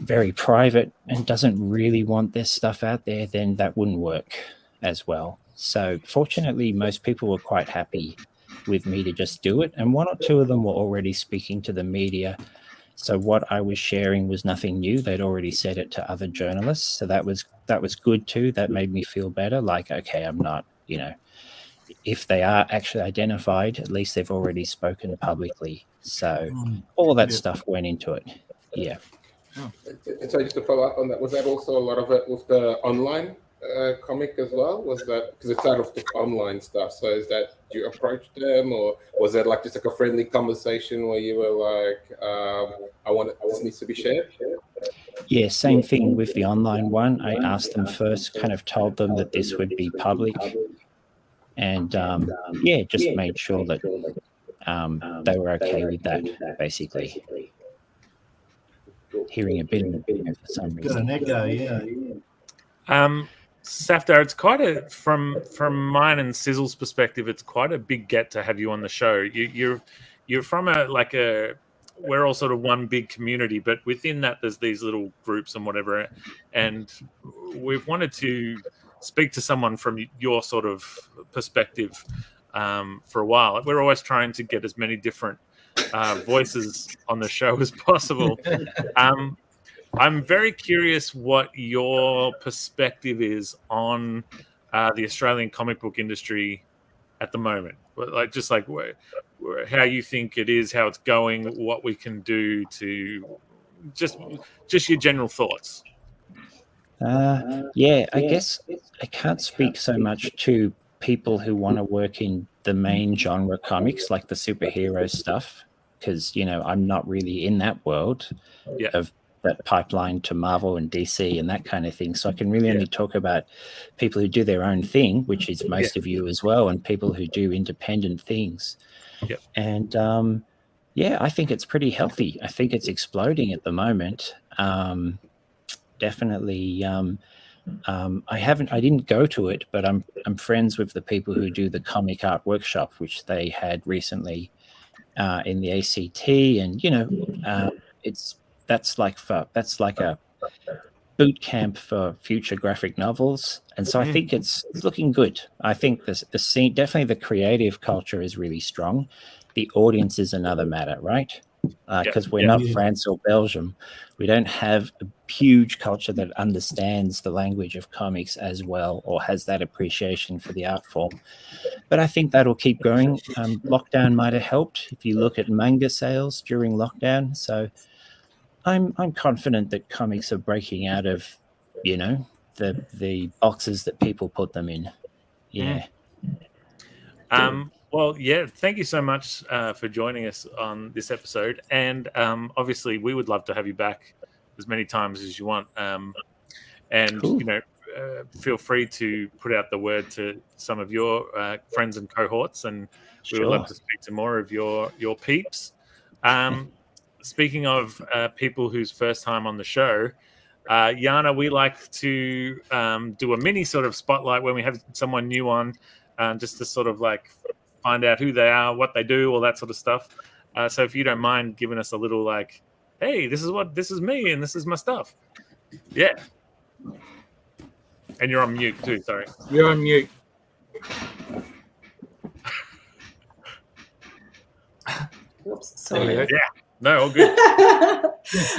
[SPEAKER 6] very private and doesn't really want their stuff out there, then that wouldn't work as well. So fortunately, most people were quite happy with me to just do it. And one or two of them were already speaking to the media. So what I was sharing was nothing new. They'd already said it to other journalists. So that was good too. That made me feel better. Like, okay, I'm not, if they are actually identified, at least they've already spoken publicly. So all that stuff went into it. Yeah.
[SPEAKER 7] And so just to follow up on that, was that also a lot of it with the online comic as well? Was that because it's out of the online stuff? So is that you approached them, or was that like just like a friendly conversation where you were like, this needs to be shared?
[SPEAKER 6] Yeah, same thing with the online one. I asked them first, kind of told them that this would be public, and just made sure that they were okay with that, basically. Hearing a bit of it for some reason.
[SPEAKER 10] Got an echo,
[SPEAKER 3] Safdar, it's quite from mine and Sizzle's perspective, it's quite a big get to have you on the show. You're from we're all sort of one big community, but within that there's these little groups and whatever, and we've wanted to speak to someone from your sort of perspective for a while. We're always trying to get as many different voices on the show as possible. I'm very curious what your perspective is on the Australian comic book industry at the moment? Like just like how you think it is, how it's going, what we can do to just your general thoughts.
[SPEAKER 6] Yeah, I guess I can't speak so much to people who want to work in the main genre comics, like the superhero stuff, because, you know, I'm not really in that world of that pipeline to Marvel and DC and that kind of thing. So I can really only talk about people who do their own thing, which is most of you as well, and people who do independent things.
[SPEAKER 3] Yep.
[SPEAKER 6] And I think it's pretty healthy. I think it's exploding at the moment. Definitely. I didn't go to it, but I'm friends with the people who do the comic art workshop, which they had recently in the ACT, and you know, that's like a boot camp for future graphic novels, and so I think it's looking good. I think the scene, definitely the creative culture is really strong. The audience is another matter, right? Because we're not France or Belgium. We don't have a huge culture that understands the language of comics as well, or has that appreciation for the art form. But I think that'll keep going. Lockdown might have helped if you look at manga sales during lockdown. So I'm confident that comics are breaking out of, you know, the boxes that people put them in. Yeah.
[SPEAKER 3] Well, yeah, thank you so much for joining us on this episode. And obviously, we would love to have you back as many times as you want. And, you know, feel free to put out the word to some of your friends and cohorts. And we would love to speak to more of your peeps. Speaking of people whose first time on the show, Yana, we like to do a mini sort of spotlight when we have someone new on, just to sort of like find out who they are, what they do, all that sort of stuff. So if you don't mind giving us a little like, hey, this is me and this is my stuff. Yeah. And you're on mute too, sorry.
[SPEAKER 2] You're on mute.
[SPEAKER 5] Oops, sorry.
[SPEAKER 3] Yeah. No, all good.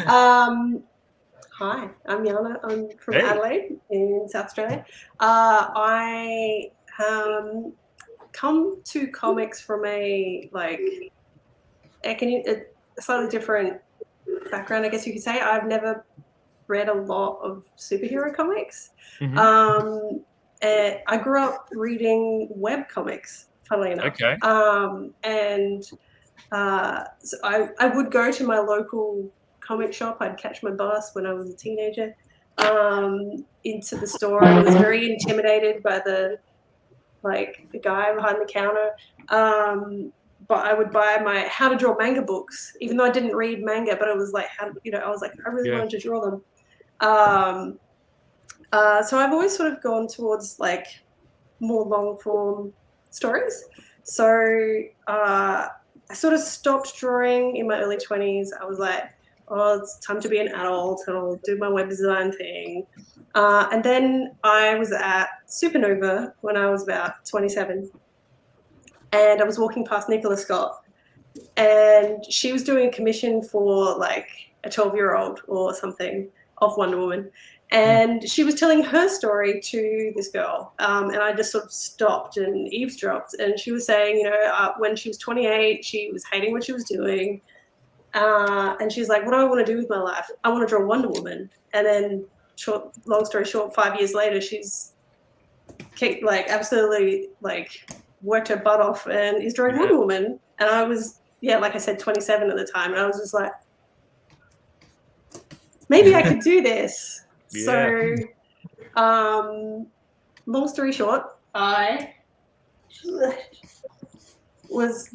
[SPEAKER 5] Hi, I'm Yana. I'm from Adelaide in South Australia. I come to comics from a slightly different background, I guess you could say. I've never read a lot of superhero comics.
[SPEAKER 3] Mm-hmm.
[SPEAKER 5] I grew up reading web comics, funnily enough.
[SPEAKER 3] Okay.
[SPEAKER 5] So I would go to my local comic shop. I'd catch my bus when I was a teenager into the store. I was very intimidated by the guy behind the counter. But I would buy my how to draw manga books, even though I didn't read manga, but it was like, I really wanted to draw them. So I've always sort of gone towards like more long form stories. So I sort of stopped drawing in my early 20s. I was like, oh, it's time to be an adult and I'll do my web design thing. And then I was at Supernova when I was about 27. And I was walking past Nicola Scott. And she was doing a commission for like a 12-year-old or something of Wonder Woman. And she was telling her story to this girl. And I just sort of stopped and eavesdropped. And she was saying, when she was 28, she was hating what she was doing. And she's like, what do I want to do with my life? I want to draw Wonder Woman. And then long story short, 5 years later, she's absolutely worked her butt off and is drawing Wonder Woman. And I was, like I said, 27 at the time. And I was just like, maybe I could do this. So, long story short, I was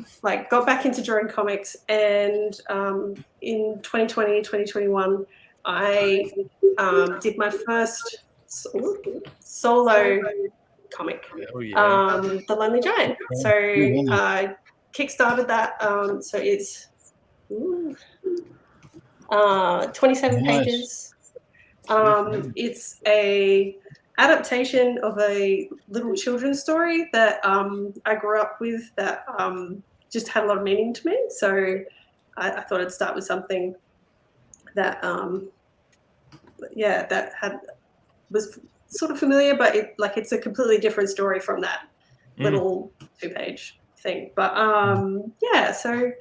[SPEAKER 5] got back into drawing comics, and in 2020, 2021, I did my first solo comic, The Lonely Giant. So I kickstarted that. So it's 27 pages. It's a adaptation of a little children's story that I grew up with that just had a lot of meaning to me. So I thought I'd start with something that was sort of familiar, but it's a completely different story from that little 2-page thing. But so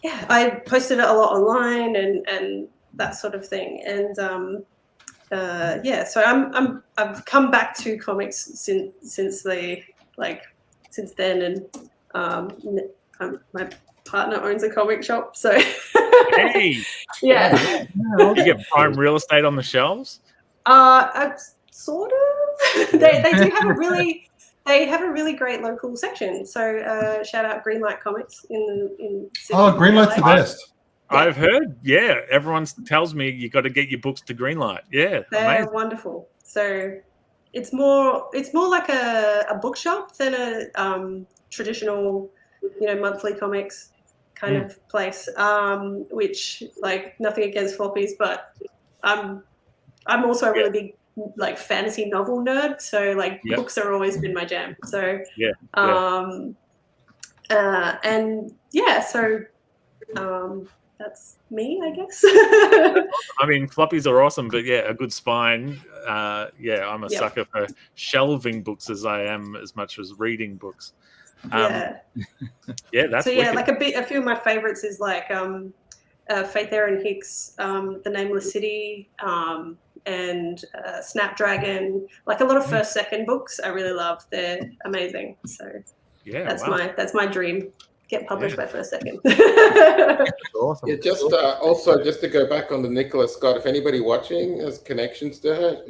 [SPEAKER 5] I posted it a lot online and that sort of thing. And so I've come back to comics since then, and my partner owns a comic shop, so
[SPEAKER 3] Hey,
[SPEAKER 5] yeah.
[SPEAKER 3] you get prime real estate on the shelves.
[SPEAKER 5] Sort of. They do have a really great local section. So shout out Greenlight Comics in Sydney.
[SPEAKER 9] Oh, Greenlight's the best.
[SPEAKER 3] I've heard. Yeah, everyone tells me you got to get your books to Greenlight. Yeah,
[SPEAKER 5] they're
[SPEAKER 3] amazing.
[SPEAKER 5] wonderful. So it's more like a bookshop than a traditional, monthly comics kind of place. Which, like, nothing against floppies, but I'm also a really big fantasy novel nerd, so books have always been my jam. So that's me, I guess.
[SPEAKER 3] I mean, floppies are awesome, but a good spine. I'm a sucker for shelving books as much as reading books. That's
[SPEAKER 5] so
[SPEAKER 3] wicked.
[SPEAKER 5] a few of my favorites is Faith Erin Hicks, The Nameless City, and Snapdragon, a lot of first second books I really love. They're amazing. So that's my dream. Get published by First Second.
[SPEAKER 7] Awesome. Yeah, just to go back on the Nicola Scott, if anybody watching has connections to her,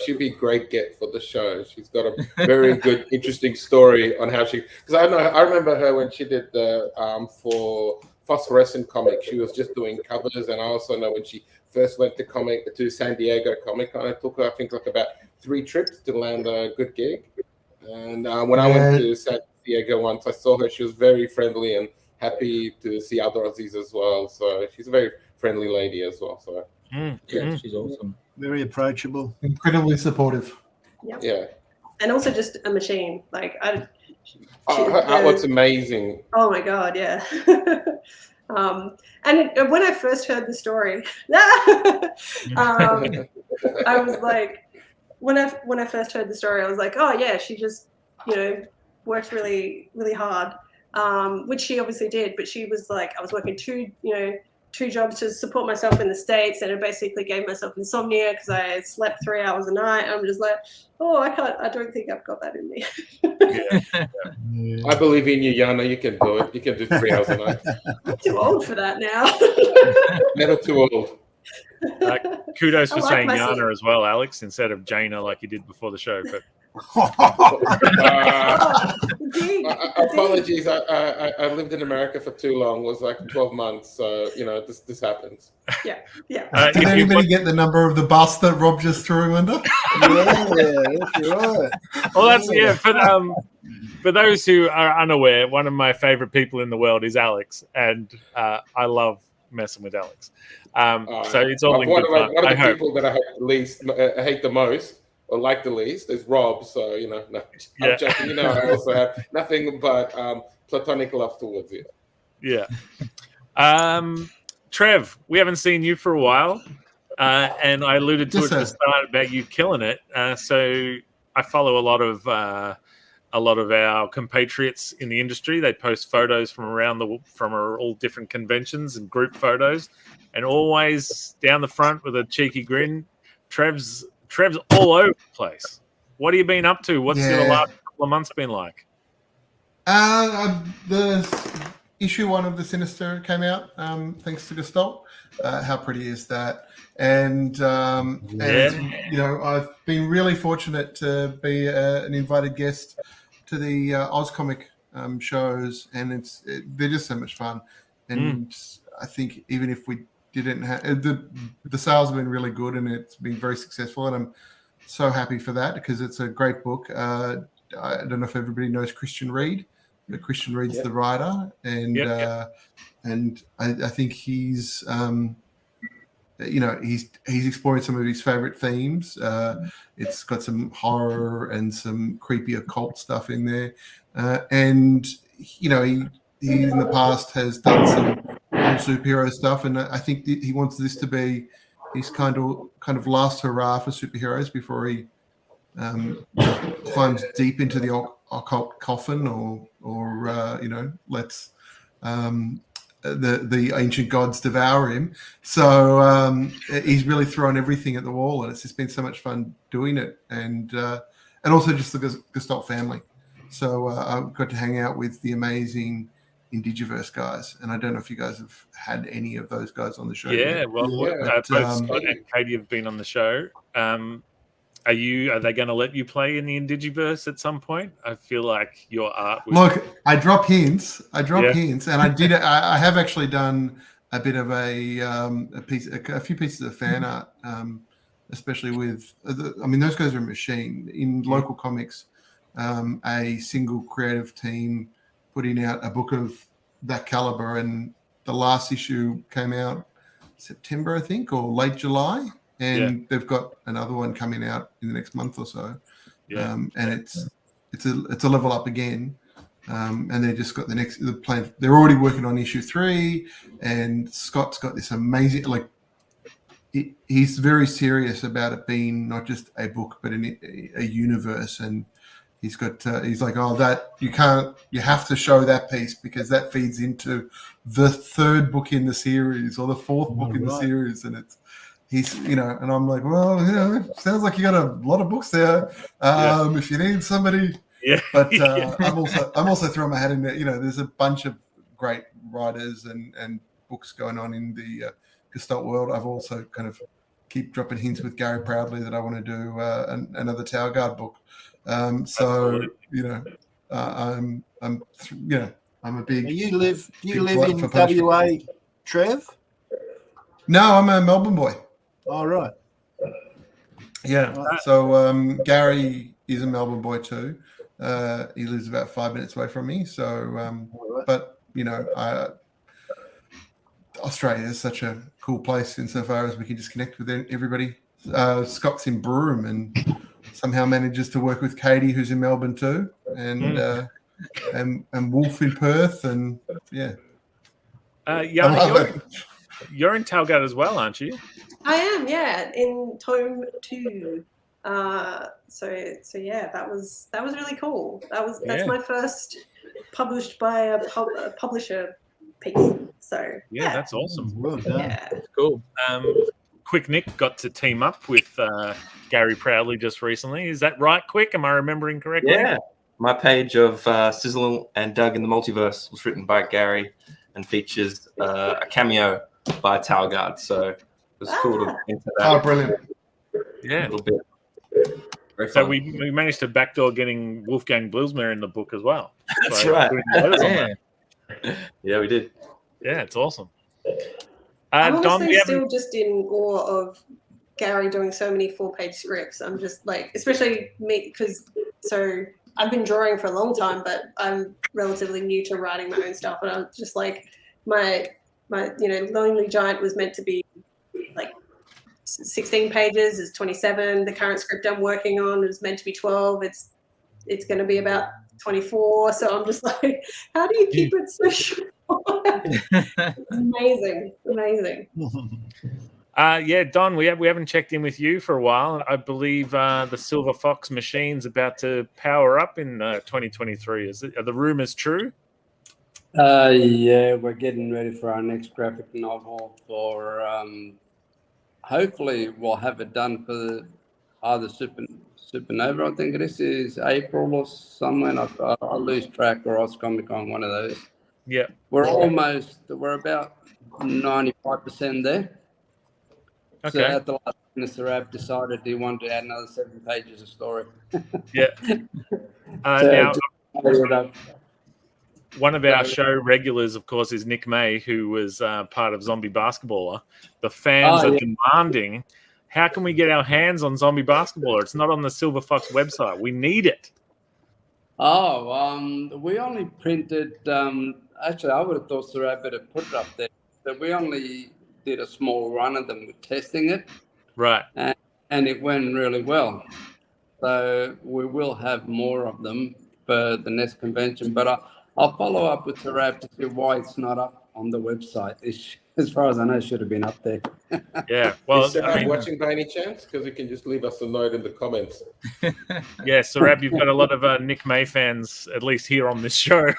[SPEAKER 7] she'd be a great get for the show. She's got a very good, interesting story on how because I remember her when she did the for Phosphorescent Comics. She was just doing covers, and I also know when she first went to San Diego Comic Con, it took her, I think, about 3 trips to land a good gig. And when I went to San Diego once, I saw her. She was very friendly and happy to see other Aussies as well. So she's a very friendly lady as well. So
[SPEAKER 10] she's awesome. Very approachable.
[SPEAKER 9] Incredibly supportive.
[SPEAKER 5] Yep.
[SPEAKER 7] Yeah.
[SPEAKER 5] And also just a machine.
[SPEAKER 7] Her artwork's amazing.
[SPEAKER 5] Oh my God, yeah. And when I first heard the story, I was like, when I first heard the story, I was like, oh yeah, she just worked really, really hard, which she obviously did. But she was like, I was working two jobs to support myself in the States, and it basically gave myself insomnia because I slept 3 hours a night. I'm just like, I don't think I've got that in me.
[SPEAKER 7] I believe in you, Yana. You can do it. You can do 3 hours a night.
[SPEAKER 5] I'm too old for that now.
[SPEAKER 7] Never too old.
[SPEAKER 3] Kudos for saying Yana as well, Alex, instead of Jaina like you did before the show. But
[SPEAKER 7] apologies. I lived in America for too long. It was 12 months. So this happens.
[SPEAKER 5] Yeah.
[SPEAKER 9] Did anybody get the number of the bus that Rob just threw him under?
[SPEAKER 10] That's right.
[SPEAKER 3] Well, that's for those who are unaware, one of my favorite people in the world is Alex, and I love messing with Alex. So it's all in good fun.
[SPEAKER 7] One of the people that I hate the most, or like the least, is Rob. So I'm joking. I also have nothing but platonic love towards you.
[SPEAKER 3] Yeah. Trev, we haven't seen you for a while, and I alluded to it at the start about you killing it. So I follow a lot of our compatriots in the industry. They post photos from all different conventions and group photos, and always down the front with a cheeky grin. Trev's all over the place. What have you been up to? What's the last couple of months been like?
[SPEAKER 9] The issue 1 of The Sinister came out, thanks to Gestalt. How pretty is that? And I've been really fortunate to be an invited guest to the Ozcomic shows, and they're just so much fun. And I think even if we didn't have the sales have been really good, and it's been very successful, and I'm so happy for that because it's a great book. I don't know if everybody knows Christian Reed, but Christian Reed's the writer, and I think he's he's exploring some of his favorite themes. It's got some horror and some creepy occult stuff in there, and he in the past has done some superhero stuff, and I think he wants this to be his kind of last hurrah for superheroes before he climbs deep into the occult coffin, or let's the ancient gods devour him. So he's really thrown everything at the wall, and it's just been so much fun doing it, and also just the Gestalt family. So I got to hang out with the amazing Indigiverse guys, and I don't know if you guys have had any of those guys on the show.
[SPEAKER 3] Yeah, well, both Scott and Katie have been on the show. Are they going to let you play in the Indigiverse at some point? I feel like your art.
[SPEAKER 9] Look, I drop hints. And I did. I have actually done a bit of a few pieces of fan art, especially with. Those guys are a machine in local comics. A single creative team putting out a book of that caliber, and the last issue came out September, I think, or late July. And they've got another one coming out in the next month or so, and it's a level up again, and they just got the plan. They're already working on issue 3, and Scott's got this amazing, he's very serious about it being not just a book but a universe, and he's like, you have to show that piece because that feeds into the 3rd book in the series or the 4th book in the series, and he's, and I'm like, well, sounds like you got a lot of books there. If you need somebody, but I'm also throwing my hat in there. There's a bunch of great writers and books going on in the Gestalt world. I've also kind of keep dropping hints with Gary Proudly that I want to do another Tower Guard book. I'm a big.
[SPEAKER 10] Do you live in WA, Trev?
[SPEAKER 9] No, I'm a Melbourne boy.
[SPEAKER 10] All right.
[SPEAKER 9] Yeah. So Gary is a Melbourne boy too. He lives about 5 minutes away from me. So, but Australia is such a cool place insofar as we can just connect with everybody. Scott's in Broome and somehow manages to work with Katie, who's in Melbourne too, and Wolf in Perth, and
[SPEAKER 3] you're in Talgard as well, aren't you?
[SPEAKER 5] I am, in Tome 2. So yeah, that was really cool. That's my first published by a publisher piece. So
[SPEAKER 3] that's awesome.
[SPEAKER 10] Well done.
[SPEAKER 5] Yeah,
[SPEAKER 2] cool.
[SPEAKER 3] Quick Nick got to team up with Gary Proudly just recently. Is that right, Quick? Am I remembering correctly?
[SPEAKER 4] Yeah. My page of Sizzle and Doug in the Multiverse was written by Gary and features a cameo by Talgard. So it was cool to enter that.
[SPEAKER 9] Oh, brilliant.
[SPEAKER 3] Yeah.
[SPEAKER 4] A little bit. Very fun.
[SPEAKER 3] So we managed to backdoor getting Wolfgang Bluesmer in the book as well.
[SPEAKER 4] That's right.
[SPEAKER 3] Yeah,
[SPEAKER 4] we did.
[SPEAKER 3] Yeah, it's awesome.
[SPEAKER 5] I'm
[SPEAKER 3] Don,
[SPEAKER 5] honestly still just in awe of Gary doing so many 4-page scripts. I'm just like, especially me, because I've been drawing for a long time, but I'm relatively new to writing my own stuff. And I'm just like, my Lonely Giant was meant to be like 16 pages, is 27. The current script I'm working on is meant to be 12. It's going to be about 24. So I'm just like, how do you keep it so short? Amazing.
[SPEAKER 3] Don, we haven't checked in with you for a while. I believe the Silver Fox machine's about to power up in 2023. Are the rumors true?
[SPEAKER 8] Yeah, we're getting ready for our next graphic novel. For hopefully we'll have it done for either Supernova, I think it is April or somewhere. I lose track, or Oz Comic Con, one of those.
[SPEAKER 3] Yeah,
[SPEAKER 8] we're about 95% there.
[SPEAKER 3] Okay.
[SPEAKER 8] So at the last minute, Sarab decided he wanted to add another 7 pages of story.
[SPEAKER 3] Yeah. Now, one of our show regulars, of course, is Nick May, who was part of Zombie Basketballer. The fans are demanding, how can we get our hands on Zombie Basketballer? It's not on the Silver Fox website. We need it.
[SPEAKER 8] We only printed. Actually, I would have thought Sarab better put it up there. But we only did a small run of them with testing it.
[SPEAKER 3] Right.
[SPEAKER 8] And it went really well. So we will have more of them for the next convention. But I'll follow up with Sarab to see why it's not up on the website. as far as I know, should have been up there.
[SPEAKER 3] Yeah. Well,
[SPEAKER 7] is Sarab watching by any chance? Because you can just leave us a note in the comments.
[SPEAKER 3] Yeah, Sarab, you've got a lot of Nick May fans, at least here on this show,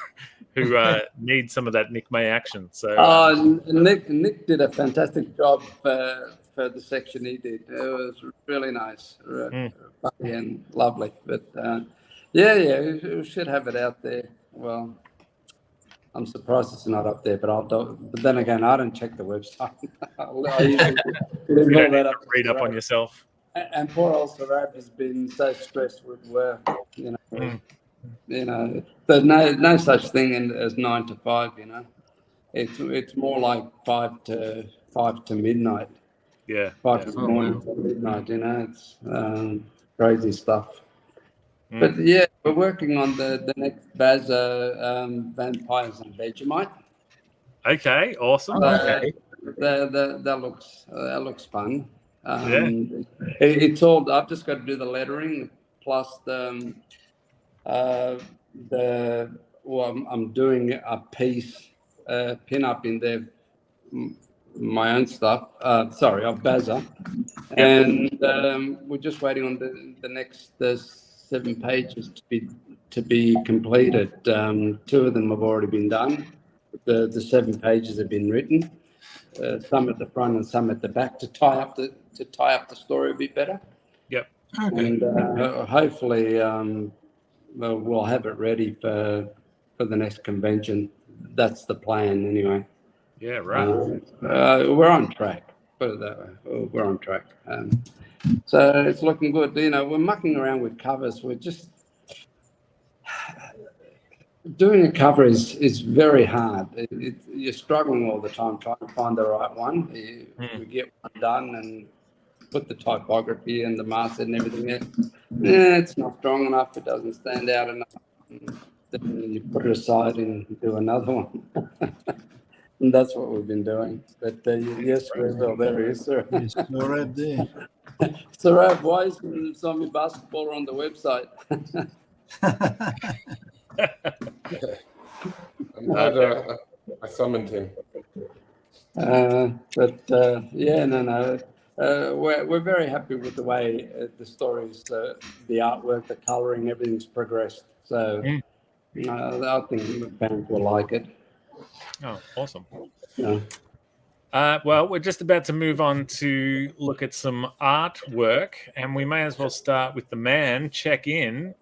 [SPEAKER 3] who need some of that Nick May action. So,
[SPEAKER 8] Nick did a fantastic job for the section he did. It was really nice, funny and lovely. But we should have it out there. Well, I'm surprised it's not up there, but But then again, I don't check the website. I usually
[SPEAKER 3] you don't need to read up on yourself.
[SPEAKER 8] And poor old Sarab has been so stressed with work. You know, there's no such thing as 9 to 5. You know, it's more like 5 to midnight.
[SPEAKER 3] Yeah,
[SPEAKER 8] 5 in the morning to midnight. You know, it's crazy stuff. But yeah, we're working on the next Baza Vampires and Vegemite.
[SPEAKER 3] Okay, awesome.
[SPEAKER 2] Okay.
[SPEAKER 8] That looks fun. It's all. I've just got to do the lettering plus I'm doing a piece pin up in there, my own stuff. Of Baza, and we're just waiting on the next 7 pages to be completed. 2 of them have already been done. The 7 pages have been written. Some at the front and some at the back to tie up the story a bit better.
[SPEAKER 3] Yep.
[SPEAKER 2] Okay.
[SPEAKER 8] And hopefully we'll have it ready for the next convention. That's the plan, anyway.
[SPEAKER 3] Yeah, right.
[SPEAKER 8] We're on track. Put it that way. We're on track. So it's looking good. You know, we're mucking around with covers. We're just doing a cover is very hard. You're struggling all the time trying to find the right one. We get one done and put the typography and the masthead and everything in. It's not strong enough. It doesn't stand out enough. Then you put it aside and do another one. And that's what we've been doing. But yes, well, there he is, sir.
[SPEAKER 10] Yes, Sarab there.
[SPEAKER 8] Sarab, why is Zombie Basketballer on the website?
[SPEAKER 7] I summoned him.
[SPEAKER 8] We're very happy with the way the stories, the artwork, the colouring, everything's progressed. So I think fans will like it.
[SPEAKER 3] Oh, awesome.
[SPEAKER 8] Yeah.
[SPEAKER 3] Well, we're just about to move on to look at some artwork, and we may as well start with the man. Check in.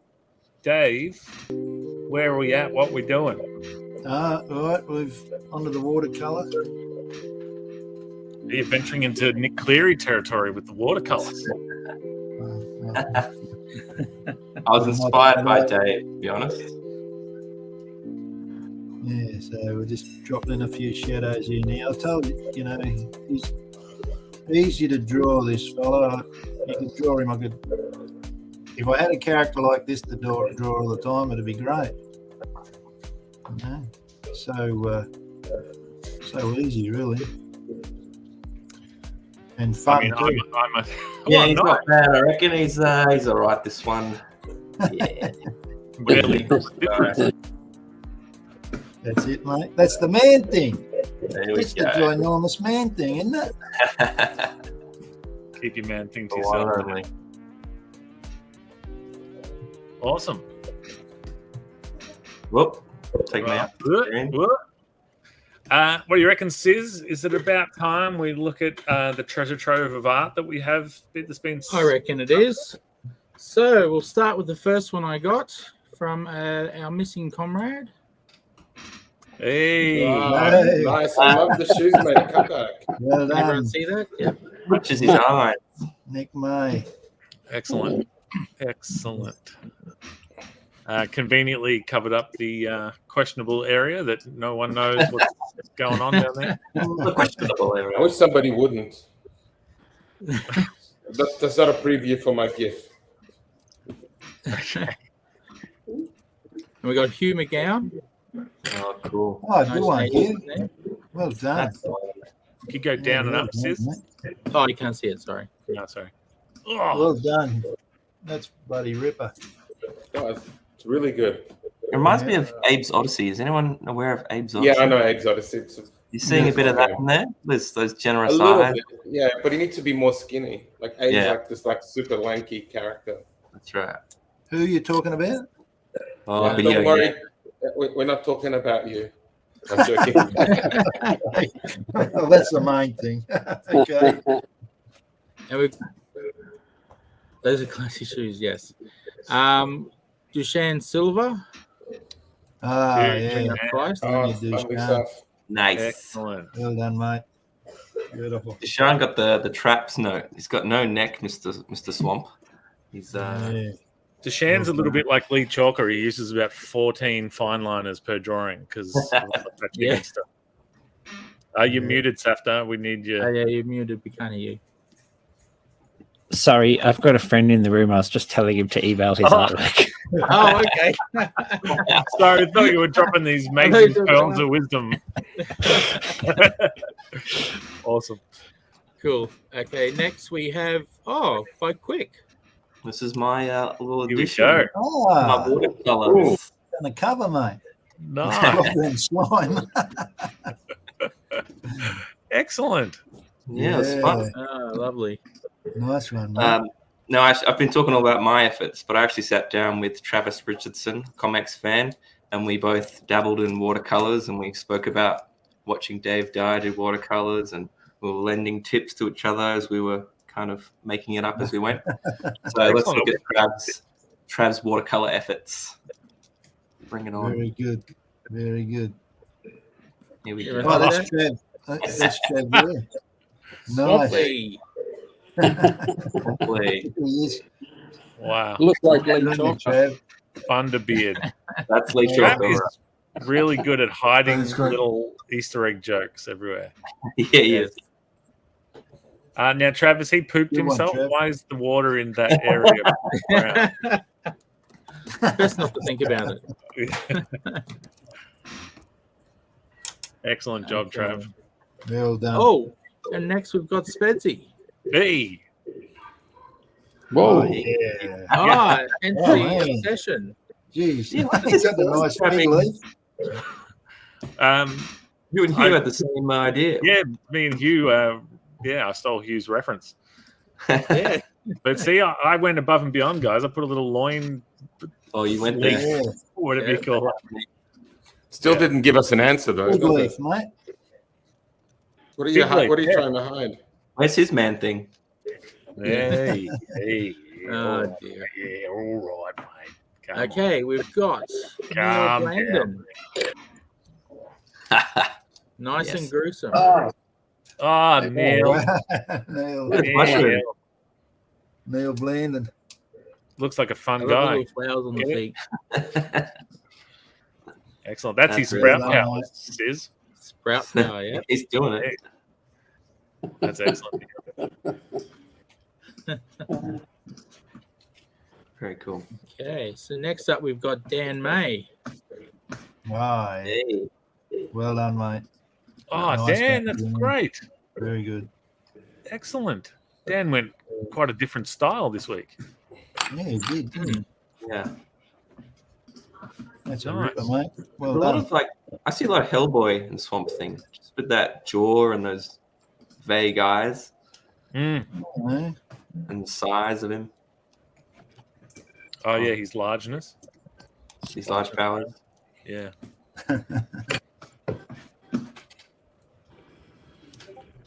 [SPEAKER 3] Dave, where are we at? What are we doing?
[SPEAKER 10] All right, we've onto the watercolour.
[SPEAKER 3] You're venturing into Nick Cleary territory with the watercolours.
[SPEAKER 4] I was inspired by Dave, to be honest.
[SPEAKER 10] Yeah, so we just dropped in a few shadows here now. I told you, you know, he's easy to draw, this fella. You could draw him. If I had a character like this to draw all the time, it'd be great. You know? So easy, really. And fun.
[SPEAKER 4] He's not bad. I reckon he's all right. This one. Yeah.
[SPEAKER 3] Really?
[SPEAKER 10] That's it, mate. That's the man thing.
[SPEAKER 4] It's
[SPEAKER 10] the ginormous man thing, isn't it?
[SPEAKER 3] Keep your man thing to yourself. Awesome.
[SPEAKER 4] Whoop. Take me out.
[SPEAKER 3] What do you reckon, Sis? Is it about time we look at the treasure trove of art that we have that's been...
[SPEAKER 2] I reckon it is. So we'll start with the first one I got from our missing comrade.
[SPEAKER 3] Hey.
[SPEAKER 7] Hey. Nice. I love the shoes, mate. Come back.
[SPEAKER 10] Well done.
[SPEAKER 2] Everyone see that? Yeah.
[SPEAKER 4] Which is his eyes.
[SPEAKER 10] Nick May.
[SPEAKER 3] Excellent. Conveniently covered up the questionable area that no one knows what's going on down there.
[SPEAKER 4] The questionable area.
[SPEAKER 7] I wish somebody wouldn't. That's not a preview for my gift.
[SPEAKER 2] And we got Hugh McGowan.
[SPEAKER 4] Oh, cool.
[SPEAKER 10] Oh, good one, Hugh. Well done.
[SPEAKER 3] You could go down and up, Sis.
[SPEAKER 2] Oh, you can't see it. Sorry.
[SPEAKER 3] No, sorry.
[SPEAKER 10] Well done. That's bloody ripper.
[SPEAKER 7] Oh, it's really good.
[SPEAKER 4] It reminds me of Abe's Odyssey. Is anyone aware of Abe's Odyssey?
[SPEAKER 7] Yeah, I know Abe's Odyssey. It's
[SPEAKER 4] You're seeing a bit of that in there? Those generous
[SPEAKER 7] A little
[SPEAKER 4] eyes.
[SPEAKER 7] bit, yeah, but he needs to be more skinny. Like Abe's like this super lanky character.
[SPEAKER 4] That's right.
[SPEAKER 10] Who are you talking about?
[SPEAKER 4] Oh,
[SPEAKER 7] Don't worry, we're not talking about you. I'm joking.
[SPEAKER 10] Oh, that's the main thing. Okay.
[SPEAKER 2] And those are classy shoes, yes. Duchenne Silver.
[SPEAKER 10] Yeah.
[SPEAKER 2] Price.
[SPEAKER 7] Lovely stuff.
[SPEAKER 4] Nice.
[SPEAKER 3] Excellent.
[SPEAKER 10] Well done, mate. Beautiful.
[SPEAKER 4] Deshaun got the traps note. He's got no neck, Mr. Swamp. He's
[SPEAKER 3] Deshaun's a little bit like Lee Chalker. He uses about 14 fine liners per drawing because Are you muted, Safdar? We need you.
[SPEAKER 2] Oh, yeah, you're muted. We can't hear you.
[SPEAKER 6] Sorry, I've got a friend in the room. I was just telling him to email his artwork.
[SPEAKER 2] Oh, okay.
[SPEAKER 3] Sorry, I thought you were dropping these amazing pearls of wisdom. Awesome.
[SPEAKER 2] Cool. Okay, next we have, by Quick.
[SPEAKER 4] This is my little
[SPEAKER 3] Here we
[SPEAKER 4] edition.
[SPEAKER 3] go.
[SPEAKER 4] My watercolors.
[SPEAKER 10] On the cover, mate.
[SPEAKER 3] Nice.
[SPEAKER 10] Slime.
[SPEAKER 3] Excellent.
[SPEAKER 4] Yeah, it's fun.
[SPEAKER 2] Oh, lovely.
[SPEAKER 10] Nice one, mate.
[SPEAKER 4] No, I've been talking all about my efforts, but I actually sat down with Travis Richardson, ComX fan, and we both dabbled in watercolors, and we spoke about watching Dave Dye do watercolors, and we were lending tips to each other as we were kind of making it up as we went. So let's look at Trav's watercolor efforts. Bring it on.
[SPEAKER 10] Very good. Very good.
[SPEAKER 4] Here we go.
[SPEAKER 10] Oh, that's Trav. That's Trav there. Nice.
[SPEAKER 4] Hopefully.
[SPEAKER 3] Wow.
[SPEAKER 8] Looks like Lee Chalker.
[SPEAKER 3] Thunderbeard.
[SPEAKER 4] That's Lee
[SPEAKER 3] Trav
[SPEAKER 4] Chalker.
[SPEAKER 3] is really good at hiding little Easter egg jokes everywhere.
[SPEAKER 4] Yeah, he is.
[SPEAKER 3] Now, Travis, he pooped
[SPEAKER 10] Good one,
[SPEAKER 3] himself.
[SPEAKER 10] Trav.
[SPEAKER 3] Why is the water in that area?
[SPEAKER 2] Best not to think about it.
[SPEAKER 3] Excellent job, Trav.
[SPEAKER 10] Well done.
[SPEAKER 2] Oh, and next we've got Spedsy.
[SPEAKER 3] Hey.
[SPEAKER 8] Whoa.
[SPEAKER 10] Yeah.
[SPEAKER 2] Entry
[SPEAKER 10] man.
[SPEAKER 2] session.
[SPEAKER 10] Jeez.
[SPEAKER 4] Yeah,
[SPEAKER 10] He's got a nice big leaf.
[SPEAKER 4] You and Hugh had the same idea.
[SPEAKER 3] Yeah, me and Hugh, I stole Hugh's reference.
[SPEAKER 2] Yeah.
[SPEAKER 3] But see, I went above and beyond, guys. I put a little loin.
[SPEAKER 4] Oh, you went there.
[SPEAKER 10] Yeah.
[SPEAKER 3] Whatever you call it.
[SPEAKER 7] Still didn't give us an answer though.
[SPEAKER 10] Big leaf, mate.
[SPEAKER 7] What are you
[SPEAKER 3] Big leaf,
[SPEAKER 7] trying to hide?
[SPEAKER 4] Where's his man thing?
[SPEAKER 3] Hey.
[SPEAKER 2] Oh, dear.
[SPEAKER 3] Yeah, all right, mate. Come on.
[SPEAKER 2] Okay, we've got Neil
[SPEAKER 3] Calm
[SPEAKER 2] Blandon. Nice
[SPEAKER 4] Yes.
[SPEAKER 2] and gruesome.
[SPEAKER 3] Oh, Neil.
[SPEAKER 10] Neil. Neil Blandon.
[SPEAKER 3] Looks like a fun
[SPEAKER 2] I love
[SPEAKER 3] guy.
[SPEAKER 2] little flowers on the feet.
[SPEAKER 3] Excellent. That's his
[SPEAKER 4] That's
[SPEAKER 3] sprout
[SPEAKER 10] really
[SPEAKER 3] power,
[SPEAKER 10] nice.
[SPEAKER 3] Sis.
[SPEAKER 2] Sprout flower, yeah.
[SPEAKER 4] He's doing it.
[SPEAKER 3] That's excellent.
[SPEAKER 4] Very cool.
[SPEAKER 2] Okay, so next up we've got Dan May.
[SPEAKER 10] Right.
[SPEAKER 4] Hey.
[SPEAKER 10] Well done, mate.
[SPEAKER 3] Oh,
[SPEAKER 10] Nice
[SPEAKER 3] Dan,
[SPEAKER 10] one,
[SPEAKER 3] that's
[SPEAKER 10] Dan.
[SPEAKER 3] great.
[SPEAKER 10] Very good.
[SPEAKER 3] Excellent. Dan went quite a different style this week.
[SPEAKER 10] Yeah, he did, didn't he?
[SPEAKER 4] Yeah.
[SPEAKER 10] That's a
[SPEAKER 3] Nice.
[SPEAKER 10] ripper, mate.
[SPEAKER 4] A
[SPEAKER 10] Well
[SPEAKER 4] lot
[SPEAKER 10] done.
[SPEAKER 4] of I see a lot of Hellboy and Swamp Thing. Just with that jaw and those vague eyes
[SPEAKER 3] Mm.
[SPEAKER 10] Yeah.
[SPEAKER 4] and the size of him.
[SPEAKER 3] Oh, yeah, his largeness.
[SPEAKER 4] These large powers.
[SPEAKER 3] Yeah.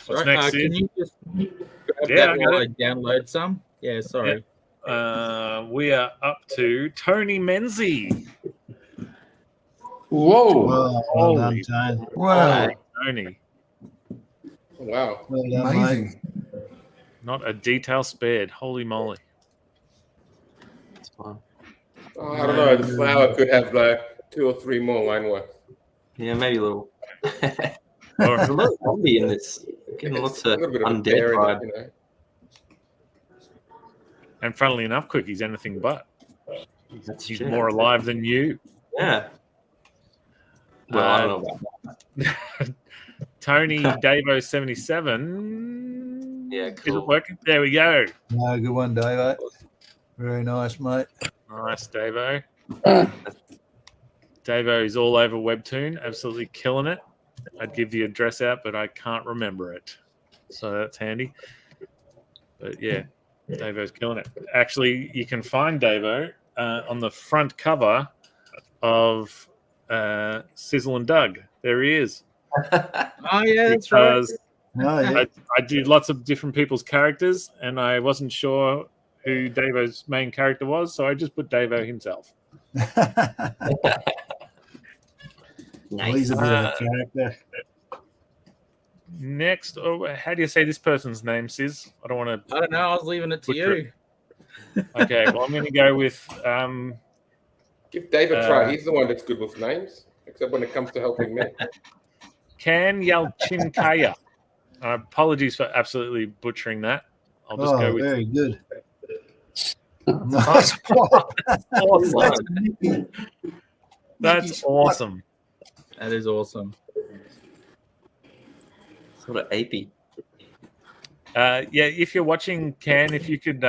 [SPEAKER 3] What's
[SPEAKER 2] Right,
[SPEAKER 3] next,
[SPEAKER 2] can
[SPEAKER 3] Sid?
[SPEAKER 2] you just grab
[SPEAKER 3] Yeah,
[SPEAKER 2] that
[SPEAKER 3] I got
[SPEAKER 2] while I
[SPEAKER 3] it.
[SPEAKER 2] download some? Yeah, sorry.
[SPEAKER 3] We are up to Tony Menzie.
[SPEAKER 8] Whoa.
[SPEAKER 10] Well done,
[SPEAKER 3] Holy
[SPEAKER 10] Tone.
[SPEAKER 9] Wow.
[SPEAKER 3] Tony.
[SPEAKER 7] Wow.
[SPEAKER 10] Well done, mate.
[SPEAKER 9] Amazing.
[SPEAKER 3] Not a detail spared. Holy moly.
[SPEAKER 4] It's fun.
[SPEAKER 7] Oh, I don't know. The flower could have like 2 or 3 more line work.
[SPEAKER 4] Yeah, maybe a little.
[SPEAKER 3] All
[SPEAKER 4] There's
[SPEAKER 3] right.
[SPEAKER 4] a lot of zombie in this. Getting lots
[SPEAKER 7] A
[SPEAKER 4] of
[SPEAKER 7] little bit of a
[SPEAKER 4] undead
[SPEAKER 7] bear in
[SPEAKER 4] vibe.
[SPEAKER 7] it, you know.
[SPEAKER 3] And funnily enough, Quick, he's anything but.
[SPEAKER 4] That's
[SPEAKER 3] He's
[SPEAKER 4] true.
[SPEAKER 3] more alive than you.
[SPEAKER 4] Yeah. Well, I don't know about that.
[SPEAKER 3] Tony Davo 77.
[SPEAKER 4] Yeah,
[SPEAKER 3] Is
[SPEAKER 4] cool.
[SPEAKER 3] it working? There we go.
[SPEAKER 10] No, good one, Dave. Very nice, mate.
[SPEAKER 3] Nice, Davo. Davo is all over Webtoon, absolutely killing it. I'd give the address out, but I can't remember it. So that's handy. But yeah, Davo's killing it. Actually, you can find Davo on the front cover of Sizzle and Doug. There he is.
[SPEAKER 2] Oh yeah, that's right.
[SPEAKER 3] Because
[SPEAKER 10] Oh, yeah.
[SPEAKER 3] I do lots of different people's characters, and I wasn't sure who Davo's main character was, so I just put Davo himself.
[SPEAKER 10] Well, he's a bit of a character.
[SPEAKER 3] Next, how do you say this person's name, Sis? I don't want to.
[SPEAKER 2] I don't know. I was leaving it to you.
[SPEAKER 3] Okay, well, I'm going to go with.
[SPEAKER 7] Give Dave a try. He's the one that's good with names, except when it comes to helping me.
[SPEAKER 3] Can Yalchinkaya. Apologies for absolutely butchering that. I'll just go with.
[SPEAKER 10] Very good.
[SPEAKER 3] Nice. Awesome. That's awesome.
[SPEAKER 2] That is awesome.
[SPEAKER 4] Sort of apey.
[SPEAKER 3] Yeah, if you're watching, if you could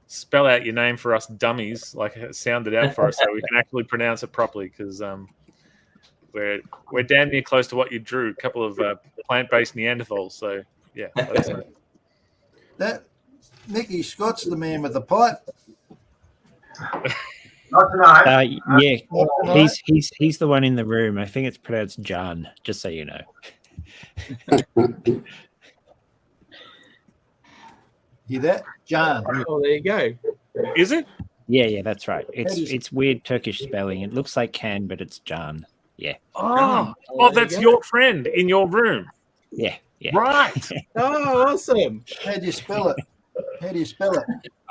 [SPEAKER 3] spell out your name for us dummies, like sound it out for us so we can actually pronounce it properly, because we're damn near close to what you drew, a couple of plant-based Neanderthals. So yeah,
[SPEAKER 10] that Nicky Scott's the man with the pipe.
[SPEAKER 11] Not tonight.
[SPEAKER 6] Yeah, he's the one in the room. I think it's pronounced John, just so you know.
[SPEAKER 10] You that, John?
[SPEAKER 2] Oh, there you go.
[SPEAKER 3] Is it?
[SPEAKER 6] Yeah, that's right. It's weird Turkish spelling. It looks like Can, but it's John. Yeah.
[SPEAKER 3] Oh, that's your friend in your room.
[SPEAKER 6] Yeah.
[SPEAKER 3] Right.
[SPEAKER 2] Oh, awesome.
[SPEAKER 10] How do you spell it?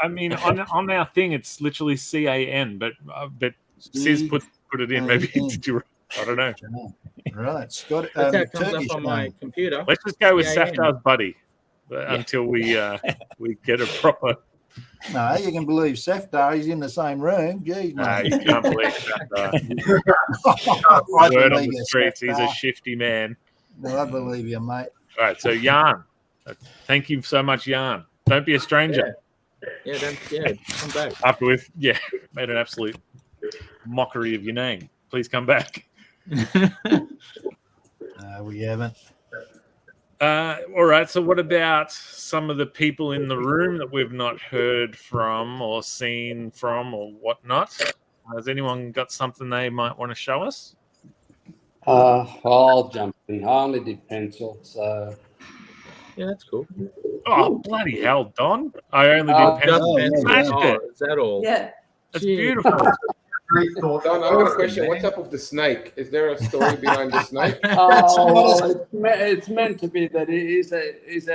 [SPEAKER 3] I mean, on our thing, it's literally CAN, but Sis put it in. Maybe did you? I don't know.
[SPEAKER 10] Right, Scott.
[SPEAKER 2] That's how it comes
[SPEAKER 10] Turkish
[SPEAKER 2] up on my computer.
[SPEAKER 3] Let's just go with
[SPEAKER 2] CAN.
[SPEAKER 3] Safdar's buddy until we get a proper.
[SPEAKER 10] No, you can believe Safdar. He's in the same room. Jeez,
[SPEAKER 3] No,
[SPEAKER 10] mate.
[SPEAKER 3] you can't believe Safdar.
[SPEAKER 10] I
[SPEAKER 3] Word on
[SPEAKER 10] believe
[SPEAKER 3] the
[SPEAKER 10] you,
[SPEAKER 3] streets, he's a
[SPEAKER 10] Safdar.
[SPEAKER 3] shifty man.
[SPEAKER 10] No, I believe you, mate.
[SPEAKER 3] All right, so Yarn. Thank you so much, Yarn. Don't be a stranger.
[SPEAKER 2] Yeah, come back.
[SPEAKER 3] After we've made an absolute mockery of your name, please come back.
[SPEAKER 10] We haven't.
[SPEAKER 3] All right, so what about some of the people in the room that we've not heard from or seen from or whatnot? Has anyone got something they might want to show us?
[SPEAKER 8] I'll jump in. I only did pencil, so.
[SPEAKER 2] Yeah, that's cool.
[SPEAKER 3] Oh, bloody hell, Don. I only did pencil. Smashed it.
[SPEAKER 2] Is that all?
[SPEAKER 5] Yeah.
[SPEAKER 3] That's beautiful.
[SPEAKER 7] Don, I've got a question. What's up with the snake? Is there a story behind the snake?
[SPEAKER 8] It's meant to be that it is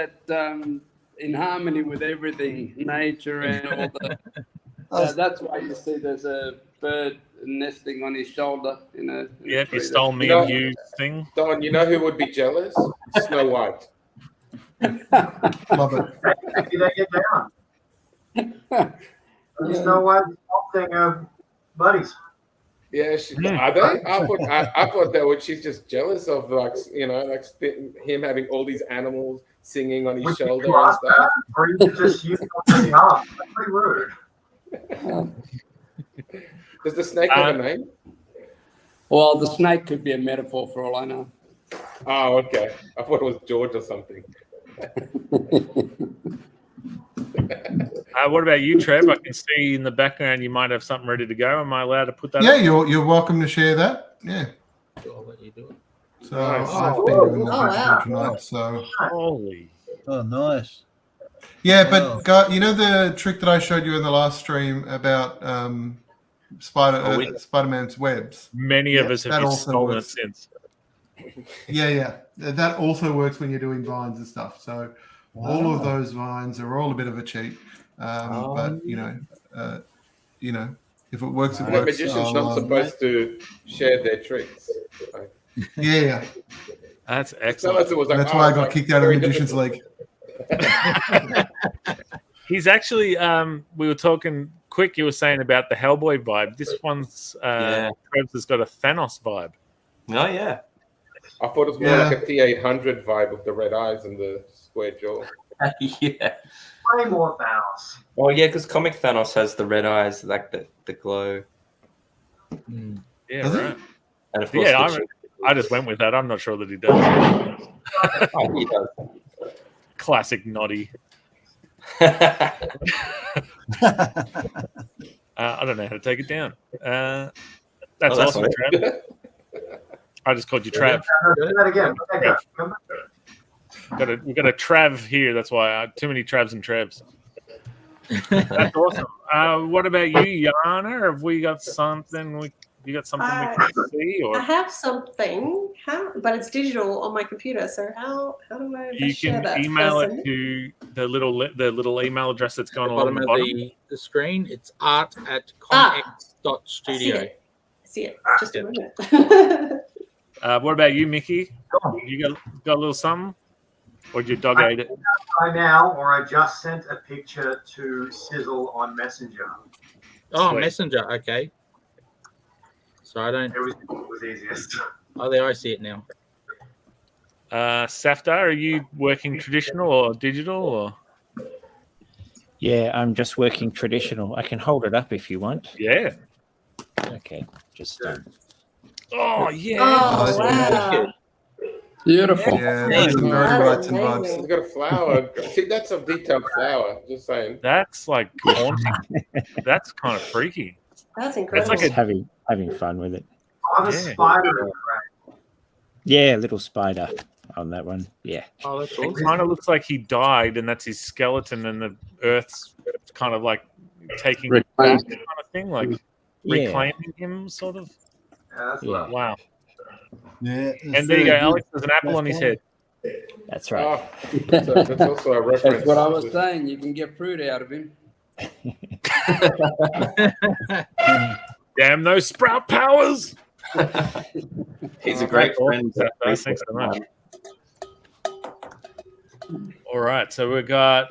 [SPEAKER 8] in harmony with everything, nature and all the. That's why you see there's a bird nesting on his shoulder.
[SPEAKER 3] Yeah, you stole me and you thing.
[SPEAKER 7] Don, you know who would be jealous? Snow White.
[SPEAKER 10] Love it.
[SPEAKER 11] They get down. You know what? Something buddies.
[SPEAKER 7] Yeah, are they? I thought that would. She's just jealous of him having all these animals singing on his shoulder and stuff.
[SPEAKER 11] Or you just use something off. That's pretty rude.
[SPEAKER 7] Does the snake have a name?
[SPEAKER 8] Well, the snake could be a metaphor for all I know.
[SPEAKER 7] Oh, okay. I thought it was George or something.
[SPEAKER 3] What about you, Trev? I can see in the background you might have something ready to go. Am I allowed to put that?
[SPEAKER 9] Yeah,
[SPEAKER 3] up?
[SPEAKER 9] you're welcome to share that. Yeah.
[SPEAKER 2] I'll let you do it.
[SPEAKER 9] So
[SPEAKER 7] Nice.
[SPEAKER 9] I've been doing the
[SPEAKER 5] wow.
[SPEAKER 9] tonight. So
[SPEAKER 3] Holy.
[SPEAKER 10] Oh, nice.
[SPEAKER 9] yeah, but you know the trick that I showed you in the last stream about Spider-Man's webs.
[SPEAKER 3] Many of us
[SPEAKER 9] that
[SPEAKER 3] have
[SPEAKER 9] also
[SPEAKER 3] stolen it
[SPEAKER 9] works.
[SPEAKER 3] since.
[SPEAKER 9] Yeah. That also works when you're doing vines and stuff. So all of those vines are all a bit of a cheat. But if it works, it
[SPEAKER 7] The
[SPEAKER 9] works.
[SPEAKER 7] magician's not supposed to share their tricks.
[SPEAKER 9] Yeah.
[SPEAKER 3] That's
[SPEAKER 7] Tell
[SPEAKER 3] excellent.
[SPEAKER 7] us it was like,
[SPEAKER 9] That's why I got kicked out of
[SPEAKER 7] very
[SPEAKER 9] Magician's
[SPEAKER 7] difficult.
[SPEAKER 9] League.
[SPEAKER 3] He's actually, we were talking quick, you were saying about the Hellboy vibe. This one's, Trev's has got a Thanos vibe.
[SPEAKER 4] Oh, yeah.
[SPEAKER 7] I thought it was more like a T800 vibe with the red eyes and the square jaw.
[SPEAKER 4] Yeah.
[SPEAKER 11] Way more Thanos.
[SPEAKER 4] Oh, yeah, because comic Thanos has the red eyes, like the glow.
[SPEAKER 3] Yeah,
[SPEAKER 9] Does
[SPEAKER 3] right.
[SPEAKER 4] And of course,
[SPEAKER 3] Yeah, I just went with that. I'm not sure that he does.
[SPEAKER 4] Oh, he does.
[SPEAKER 3] Classic Noddy. I don't know how to take it down. That's awesome, Trav. I just called you Trav.
[SPEAKER 11] Do that again. Come back.
[SPEAKER 3] We've got a Trav here. That's why too many Travs and Trevs. That's awesome. What about you, Yana? Have we got something? You got something we can see? Or
[SPEAKER 5] I have something, but it's digital on my computer. So how do I
[SPEAKER 3] you
[SPEAKER 5] share that?
[SPEAKER 3] can email it to the little email address that's gone along the bottom
[SPEAKER 2] of the screen. It's art@comx.studio.
[SPEAKER 5] I see it. Just a minute.
[SPEAKER 3] What about you, Mickey? You got a little something? Or did your dog ate it?
[SPEAKER 11] Right now, or I just sent a picture to Sizzle on Messenger.
[SPEAKER 2] Oh,
[SPEAKER 3] Sweet.
[SPEAKER 2] Messenger. Okay. So I don't.
[SPEAKER 11] It was easiest.
[SPEAKER 2] Oh, there I see it now.
[SPEAKER 3] Safdar, are you working traditional or digital? Or
[SPEAKER 6] Yeah, I'm just working traditional. I can hold it up if you want.
[SPEAKER 3] yeah.
[SPEAKER 6] Okay, just
[SPEAKER 3] Oh yeah.
[SPEAKER 5] Oh, wow.
[SPEAKER 8] Beautiful.
[SPEAKER 9] Yeah, that's some very
[SPEAKER 5] That's
[SPEAKER 9] bright and vibes.
[SPEAKER 5] amazing.
[SPEAKER 7] It's got a flower. See, that's a detailed flower. Just saying.
[SPEAKER 3] That's like haunting. That's kind of freaky.
[SPEAKER 5] That's incredible.
[SPEAKER 3] like
[SPEAKER 6] just having fun with it.
[SPEAKER 11] Oh, the
[SPEAKER 3] Yeah.
[SPEAKER 11] spider.
[SPEAKER 6] Yeah, little spider on that one. Yeah.
[SPEAKER 2] Oh, that's
[SPEAKER 3] It
[SPEAKER 2] awesome.
[SPEAKER 3] kind of looks like he died, and that's his skeleton, and the Earth's kind of like taking it back, kind of thing, like
[SPEAKER 6] Yeah.
[SPEAKER 3] reclaiming him, sort of.
[SPEAKER 11] Yeah, that's
[SPEAKER 6] Yeah.
[SPEAKER 11] lovely.
[SPEAKER 3] Wow.
[SPEAKER 9] Yeah.
[SPEAKER 3] And there you go, Alex. There's an apple on his head.
[SPEAKER 6] That's right.
[SPEAKER 7] Oh, so that's also a reference.
[SPEAKER 8] That's what I was saying. You can get fruit out of him.
[SPEAKER 3] Damn those sprout powers!
[SPEAKER 4] He's a great friend.
[SPEAKER 3] Thanks so much. All right, so we've got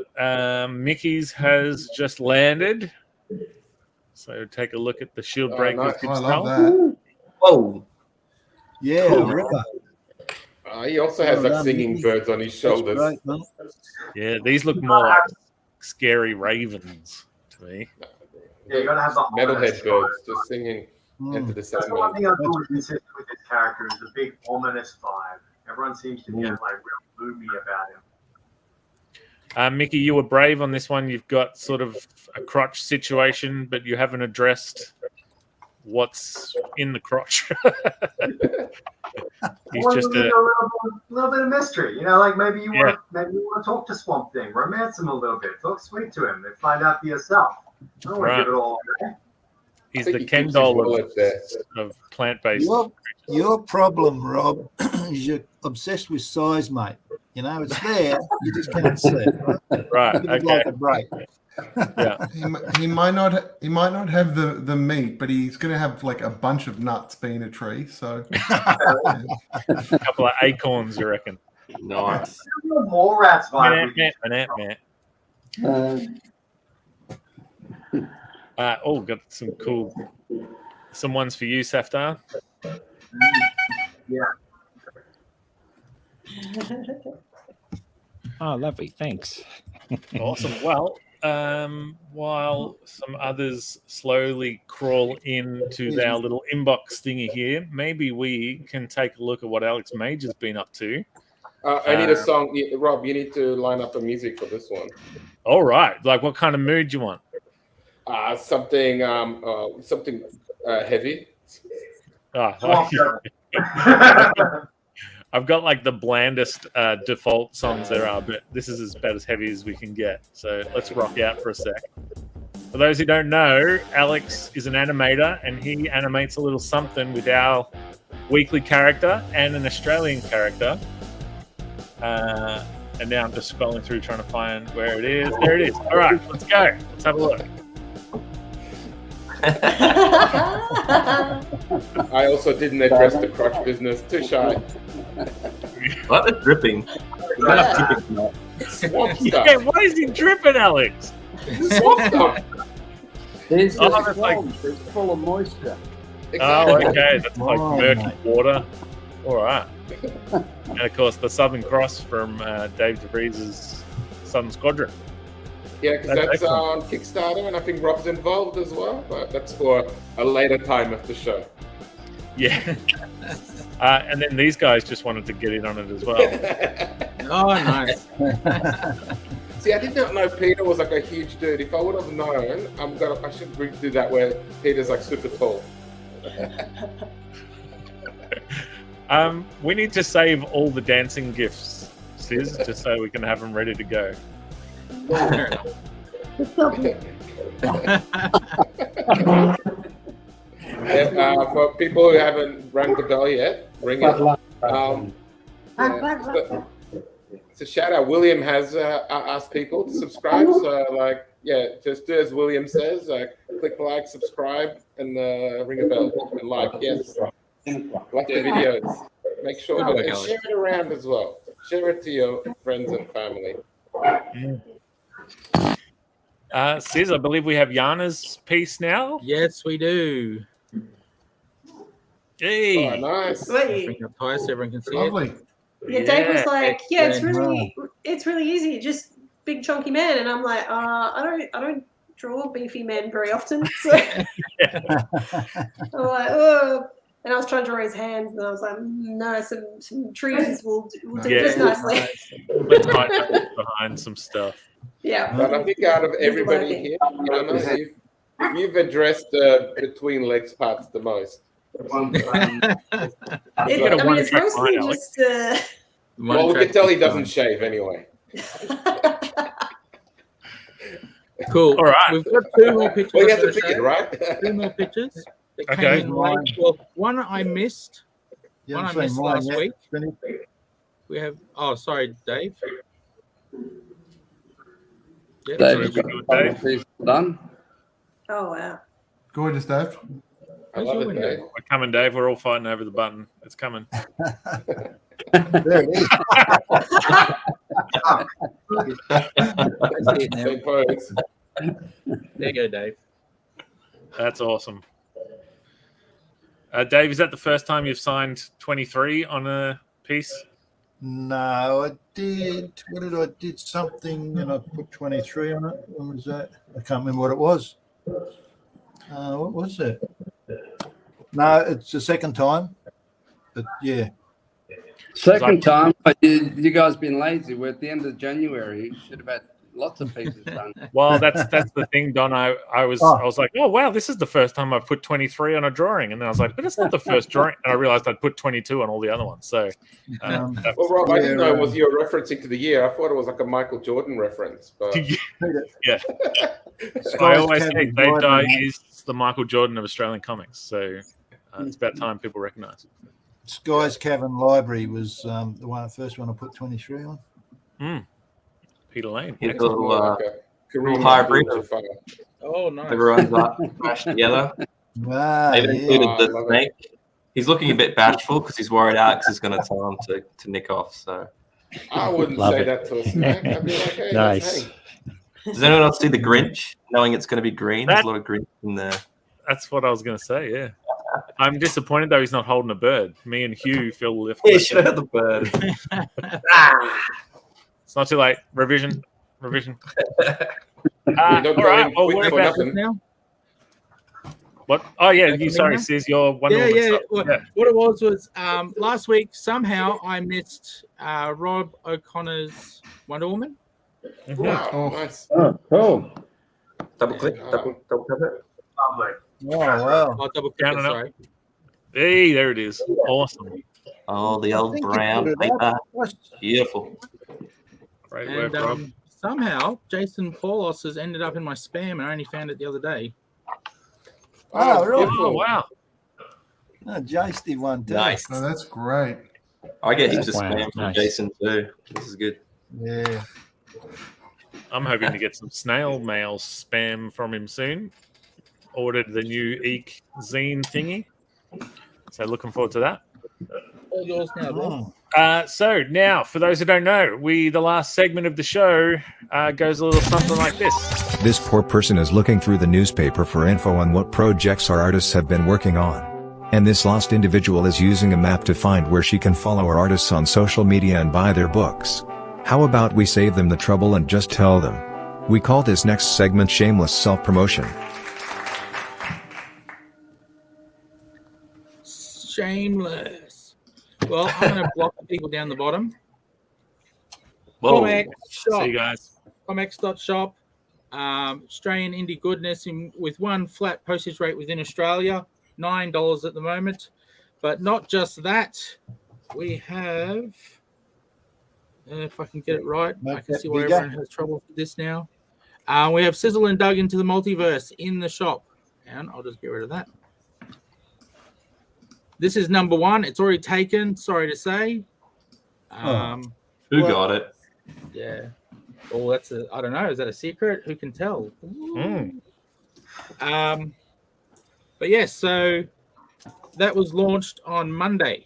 [SPEAKER 3] Mickey's has just landed. So take a look at the shield break
[SPEAKER 7] nice.
[SPEAKER 3] with good
[SPEAKER 9] I
[SPEAKER 3] spell.
[SPEAKER 9] love that.
[SPEAKER 4] Whoa.
[SPEAKER 10] Yeah,
[SPEAKER 4] Cool.
[SPEAKER 10] Ripper.
[SPEAKER 7] He also has
[SPEAKER 10] Well
[SPEAKER 7] like
[SPEAKER 10] done,
[SPEAKER 7] singing
[SPEAKER 10] Mickey.
[SPEAKER 7] birds on his
[SPEAKER 10] That's
[SPEAKER 7] shoulders.
[SPEAKER 10] great, man.
[SPEAKER 3] Yeah, these look more like scary ravens to me.
[SPEAKER 11] Yeah, you gotta have the
[SPEAKER 7] Metalhead birds just singing into the
[SPEAKER 11] That's the one
[SPEAKER 7] sound.
[SPEAKER 11] thing I've always consistent with this character is the big ominous vibe. Everyone seems to get like real gloomy about him.
[SPEAKER 3] Mickey, you were brave on this one. You've got sort of a crotch situation, but you haven't addressed what's in the crotch. He's just a
[SPEAKER 11] little bit of mystery, you know, like maybe you
[SPEAKER 3] Yeah.
[SPEAKER 11] want to talk to Swamp Thing, romance him a little bit, talk sweet to him, and find out for yourself. I don't want
[SPEAKER 3] Right.
[SPEAKER 11] to give it all away.
[SPEAKER 3] he's
[SPEAKER 7] I
[SPEAKER 3] the
[SPEAKER 7] think he
[SPEAKER 3] Ken
[SPEAKER 7] keeps his
[SPEAKER 3] doll
[SPEAKER 7] wallet there.
[SPEAKER 3] of plant-based.
[SPEAKER 10] Your problem, Rob, is you're obsessed with size, mate. You know, it's there, you just can't see it. Right?
[SPEAKER 3] Right.
[SPEAKER 10] Give it
[SPEAKER 3] Okay.
[SPEAKER 10] like a break.
[SPEAKER 3] Yeah.
[SPEAKER 9] He might not have the meat, but he's going to have like a bunch of nuts being a tree. So
[SPEAKER 3] A couple of acorns, you reckon?
[SPEAKER 4] Nice.
[SPEAKER 11] More rats vibe.
[SPEAKER 3] Oh, got some ones for you, Safdar.
[SPEAKER 11] Yeah.
[SPEAKER 6] Oh, lovely. Thanks.
[SPEAKER 3] Awesome. Well, while some others slowly crawl into our little inbox thingy here, maybe we can take a look at what Alex Major's been up to.
[SPEAKER 7] I need a song. Rob, you need to line up the music for this one.
[SPEAKER 3] All right. Like, what kind of mood do you want?
[SPEAKER 7] Something heavy.
[SPEAKER 3] I've got like the blandest default songs there are, but this is about as heavy as we can get. So let's rock out for a sec. For those who don't know, Alex is an animator and he animates a little something with our weekly character and an Australian character. And now I'm just scrolling through trying to find where it is. There it is. All right, let's go. Let's have a look.
[SPEAKER 7] I also didn't address the crotch business. Too shy.
[SPEAKER 4] What is dripping?
[SPEAKER 7] Swamp stuff.
[SPEAKER 3] Yeah, why is he dripping, Alex?
[SPEAKER 7] Swamp stuff.
[SPEAKER 8] It's
[SPEAKER 3] Oh, that's like-
[SPEAKER 8] it's full of moisture.
[SPEAKER 3] Oh, okay. That's like
[SPEAKER 10] Oh,
[SPEAKER 3] murky
[SPEAKER 10] mate.
[SPEAKER 3] water. All right. And of course, the Southern Cross from Dave DeVries's Southern Squadron.
[SPEAKER 7] Yeah, because
[SPEAKER 3] That's
[SPEAKER 7] that's on Kickstarter, and I think Rob's involved as well. But that's for a later time of the show.
[SPEAKER 3] Yeah. And then these guys just wanted to get in on it as well.
[SPEAKER 2] Oh, nice.
[SPEAKER 7] See, I did not know Peter was like a huge dude. If I would have known, I should do that where Peter's like super tall.
[SPEAKER 3] We need to save all the dancing gifts, Sis, just so we can have them ready to go.
[SPEAKER 7] For people who haven't rang the bell yet, ring it. It's a shout out. William has asked people to subscribe. So, just do as William says. Click like, subscribe, and ring a bell and like. Yes, like the videos. Make sure and share it around as well. Share it to your friends and family.
[SPEAKER 3] Sis, I believe we have Yana's piece now.
[SPEAKER 2] Yes, we do.
[SPEAKER 3] Hey,
[SPEAKER 7] oh, nice.
[SPEAKER 2] Bring up high so everyone can see
[SPEAKER 9] Lovely.
[SPEAKER 2] it.
[SPEAKER 5] Yeah, Dave was like, "Yeah, it's really easy, just big chunky man," and I'm like, I don't draw beefy men very often, so I'm like, oh. And I was trying to draw his hands, and I was like, no, some trees will do just nicely.
[SPEAKER 3] Let's hide behind some stuff.
[SPEAKER 5] Yeah.
[SPEAKER 7] But I think out of everybody here, you've addressed between legs parts the most.
[SPEAKER 5] It's mostly just.
[SPEAKER 7] Well, we can tell he doesn't shave anyway.
[SPEAKER 2] Cool.
[SPEAKER 3] All right.
[SPEAKER 2] We've got two more pictures.
[SPEAKER 7] Well, you have to pick it, right?
[SPEAKER 2] Two more pictures.
[SPEAKER 3] Okay.
[SPEAKER 2] Well, one I missed. One I missed last week. We have. Oh, sorry, Dave. Yeah,
[SPEAKER 8] Dave, done.
[SPEAKER 5] Oh wow.
[SPEAKER 9] Gorgeous, Dave.
[SPEAKER 7] I love it, Dave.
[SPEAKER 3] We're coming, Dave. We're all fighting over the button. It's coming.
[SPEAKER 10] There it is.
[SPEAKER 7] Same pose.
[SPEAKER 2] There you go, Dave.
[SPEAKER 3] That's awesome. Dave, is that the first time you've signed 23 on a piece?
[SPEAKER 10] No, I did. What did I did something and I put 23 on it? When was that? I can't remember what it was. What was it? No, it's the second time. But yeah.
[SPEAKER 8] Second time, but you guys been lazy. We're at the end of January. You should have had lots of pieces done.
[SPEAKER 3] Well, that's the thing, Don. I was like, oh wow, this is the first time I've put 23 on a drawing, and then I was like, but it's not the first drawing, and I realized I'd put 22 on all the other ones. So,
[SPEAKER 7] well, Rob, I didn't know it was you were referencing to the year. I thought it was like a Michael Jordan reference. But
[SPEAKER 3] yeah, I always say Dave Dye is the Michael Jordan of Australian comics. So it's about time people recognise.
[SPEAKER 10] Sky's Cavern Library was the first one I put 23 on.
[SPEAKER 3] Peter Lane.
[SPEAKER 4] He's a little hybrid.
[SPEAKER 2] Oh, nice.
[SPEAKER 4] Everyone's mashed together.
[SPEAKER 10] Wow,
[SPEAKER 4] Even included the snake. He's looking a bit bashful because he's worried Alex is going to tell him to nick off. So
[SPEAKER 7] I wouldn't say that to a snake. I'd be like, hey,
[SPEAKER 6] Nice.
[SPEAKER 7] hey.
[SPEAKER 4] Does anyone else see the Grinch, knowing it's going to be green? There's a lot of Grinch in there.
[SPEAKER 3] That's what I was going to say. Yeah. I'm disappointed though he's not holding a bird. Me and Hugh feel left.
[SPEAKER 4] Yeah, you should have had the bird.
[SPEAKER 3] It's not too late. Revision.
[SPEAKER 7] You don't
[SPEAKER 3] All
[SPEAKER 7] go
[SPEAKER 3] right.
[SPEAKER 7] in
[SPEAKER 3] Well,
[SPEAKER 7] quick
[SPEAKER 3] what
[SPEAKER 7] for
[SPEAKER 3] about
[SPEAKER 7] nothing.
[SPEAKER 2] Now?
[SPEAKER 3] what? Oh yeah, you sorry, Sis. You're Wonder Woman
[SPEAKER 2] Yeah.
[SPEAKER 3] stuff.
[SPEAKER 2] What it was last week somehow I missed Rob O'Connor's Wonder Woman.
[SPEAKER 7] Wow,
[SPEAKER 9] Oh.
[SPEAKER 7] nice.
[SPEAKER 8] Oh, cool.
[SPEAKER 4] Double click. Double tap it.
[SPEAKER 11] Lovely.
[SPEAKER 10] Oh, wow.
[SPEAKER 2] I'll double click
[SPEAKER 3] Down
[SPEAKER 2] it,
[SPEAKER 3] and up.
[SPEAKER 2] sorry.
[SPEAKER 3] Hey, there it is. Awesome.
[SPEAKER 4] Oh, the old brown paper. Beautiful.
[SPEAKER 3] Great work,
[SPEAKER 2] And
[SPEAKER 3] Rob.
[SPEAKER 2] somehow Jason Paulos has ended up in my spam and I only found it the other day.
[SPEAKER 10] Oh, really?
[SPEAKER 3] Oh wow.
[SPEAKER 10] Oh, Jace did one too.
[SPEAKER 4] Nice.
[SPEAKER 9] Oh, that's great.
[SPEAKER 4] I get heaps of
[SPEAKER 6] Wow,
[SPEAKER 4] spam from
[SPEAKER 6] nice.
[SPEAKER 4] Jason too. This is good.
[SPEAKER 10] Yeah.
[SPEAKER 3] I'm hoping to get some snail mail spam from him soon. Ordered the new Eek zine thingy. So looking forward to that.
[SPEAKER 2] All yours now, Rob.
[SPEAKER 3] So now, for those who don't know, the last segment of the show goes a little something like this.
[SPEAKER 1] This poor person is looking through the newspaper for info on what projects our artists have been working on. And this lost individual is using a map to find where she can follow our artists on social media and buy their books. How about we save them the trouble and just tell them? We call this next segment Shameless Self-Promotion.
[SPEAKER 2] Shameless. Well, I'm going to block the people down the bottom.
[SPEAKER 4] Whoa.
[SPEAKER 2] ComX shop.
[SPEAKER 3] See you guys.
[SPEAKER 2] ComX.shop. Australian indie goodness with one flat postage rate within Australia, $9 at the moment. But not just that. We have, if I can get it right, I can see why everyone has trouble with this now. We have Sizzle and Dug into the Multiverse in the shop. And I'll just get rid of that. This is number one. It's already taken, sorry to say.
[SPEAKER 4] Who got it?
[SPEAKER 2] Yeah. Oh, I don't know. Is that a secret? Who can tell? But yes, so that was launched on Monday.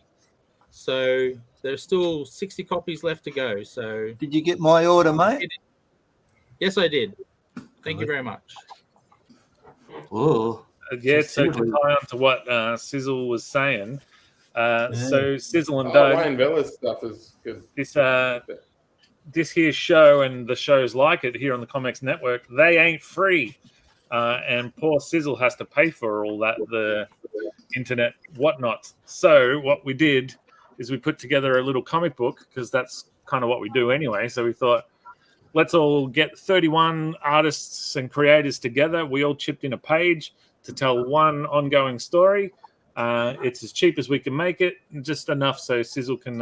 [SPEAKER 2] So there's still 60 copies left to go. So
[SPEAKER 10] did you get my order, mate?
[SPEAKER 2] Yes, I did. Thank you very much.
[SPEAKER 4] Whoa.
[SPEAKER 3] Yeah, so to tie on to what Sizzle was saying, so Sizzle and Doug,
[SPEAKER 7] Ryan Bella's stuff is good.
[SPEAKER 3] This here show and the shows like it here on the ComX network, they ain't free. And poor Sizzle has to pay for all that, the internet whatnot. So what we did is we put together a little comic book, because that's kind of what we do anyway. So we thought, let's all get 31 artists and creators together. We all chipped in a page to tell one ongoing story. It's as cheap as we can make it, just enough so Sizzle can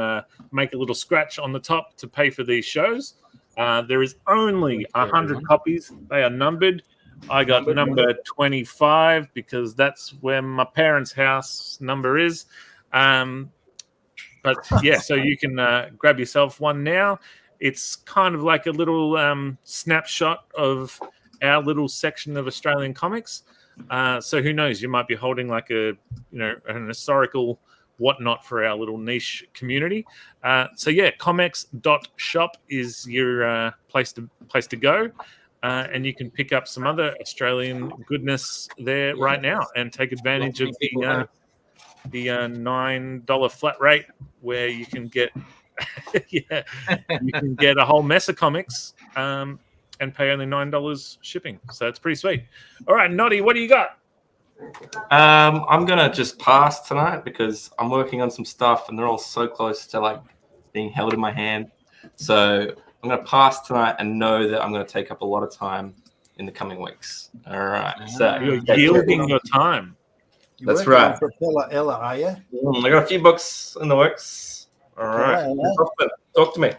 [SPEAKER 3] make a little scratch on the top to pay for these shows. There is only 100 copies. They are numbered. I got number 25 because that's where my parents' house number is. But yeah, so you can grab yourself one now. It's kind of like a little snapshot of our little section of Australian comics. So who knows? You might be holding like an historical whatnot for our little niche community. So yeah, ComX.shop is your place to go. And you can pick up some other Australian goodness there right now and take advantage of the $9 flat rate, where you can get you can get a whole mess of comics and pay only $9 shipping. So it's pretty sweet. All right, Noddy, what do you got?
[SPEAKER 4] I'm gonna just pass tonight because I'm working on some stuff and they're all so close to like being held in my hand. So I'm going to pass tonight and know that I'm going to take up a lot of time in the coming weeks. All right. So
[SPEAKER 3] you're yielding your time.
[SPEAKER 4] That's right.
[SPEAKER 10] For Ella, are you?
[SPEAKER 4] I got a few books in the works. All right. Talk to me.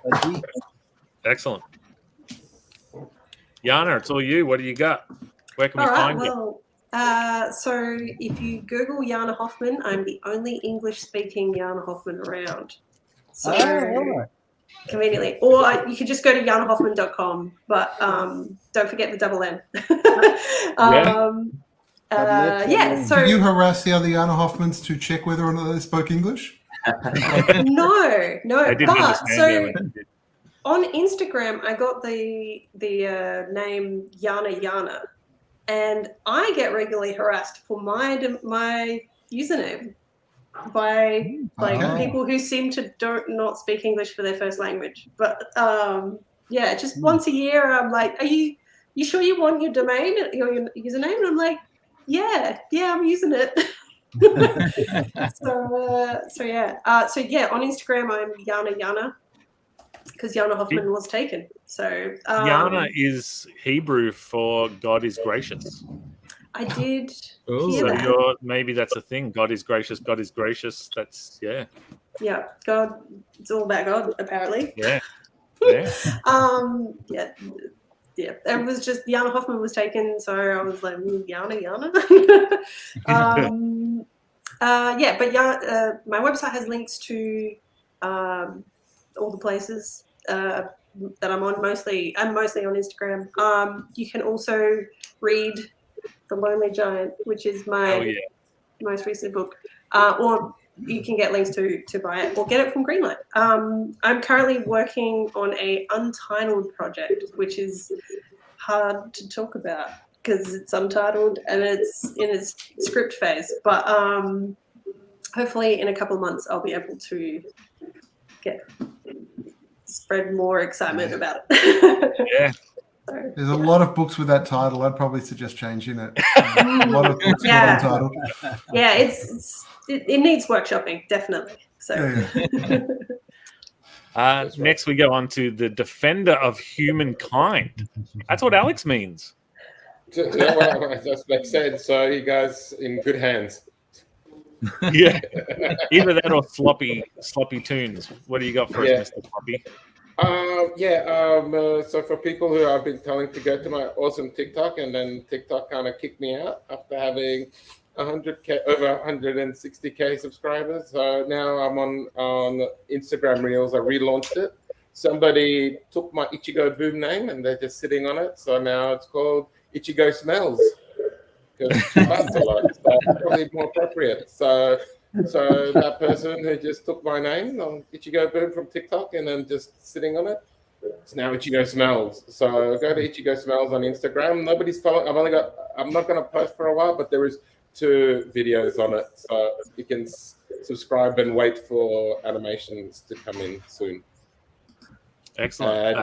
[SPEAKER 3] Excellent. Yana, it's all you. What do you got? Where can we find you?
[SPEAKER 5] So if you Google Yana Hoffman, I'm the only English-speaking Yana Hoffman around. So conveniently, or you could just go to yanahoffman.com, but don't forget the double N. So
[SPEAKER 9] did you harass the other Yana Hoffmans to check whether or not they spoke English?
[SPEAKER 5] No. But so
[SPEAKER 3] that.
[SPEAKER 5] on Instagram, I got the name Yana, and I get regularly harassed for my username by people who seem to not speak English for their first language. But just once a year, I'm like, "Are you sure you want your domain, your username?" And I'm like, "Yeah, I'm using it." So on Instagram, I'm Yana because Yana Hoffman was taken. So
[SPEAKER 3] Yana is Hebrew for God is gracious.
[SPEAKER 5] I did
[SPEAKER 3] So
[SPEAKER 5] hear that.
[SPEAKER 3] maybe that's a thing. God is gracious. God is gracious. That's
[SPEAKER 5] Yeah, God. It's all about God, apparently.
[SPEAKER 3] Yeah.
[SPEAKER 5] It was just Yana Hoffman was taken, so I was like, Yana. My website has links to all the places that I'm on. I'm mostly on Instagram. You can also read The Lonely Giant, which is my most recent book, or you can get links to buy it or get it from Greenlight. I'm currently working on a untitled project, which is hard to talk about because it's untitled and it's in its script phase. But hopefully in a couple of months, I'll be able to spread more excitement about it. So,
[SPEAKER 9] There's a lot of books with that title. I'd probably suggest changing it. A lot of books with that title.
[SPEAKER 5] Yeah, it needs workshopping, definitely. So.
[SPEAKER 3] Next, we go on to the defender of humankind. That's what Alex means.
[SPEAKER 7] That's like said. So you guys in good hands.
[SPEAKER 3] Yeah, either that or sloppy tunes. What do you got for us, Mr. Sloppy?
[SPEAKER 7] So for people who I've been telling to go to my awesome TikTok, and then TikTok kind of kicked me out after having 100K, over 160K subscribers. So now I'm on Instagram Reels. I relaunched it. Somebody took my Ichigo Boom name and they're just sitting on it. So now it's called Ichigo Smells. Because that's a lot. So probably more appropriate. So that person who just took my name on Ichigo Boom from TikTok and then just sitting on it, it's now Ichigo Smells. So go to Ichigo Smells on Instagram. Nobody's following. I'm not going to post for a while, but there is 2 videos on it. So you can subscribe and wait for animations to come in soon.
[SPEAKER 3] Excellent.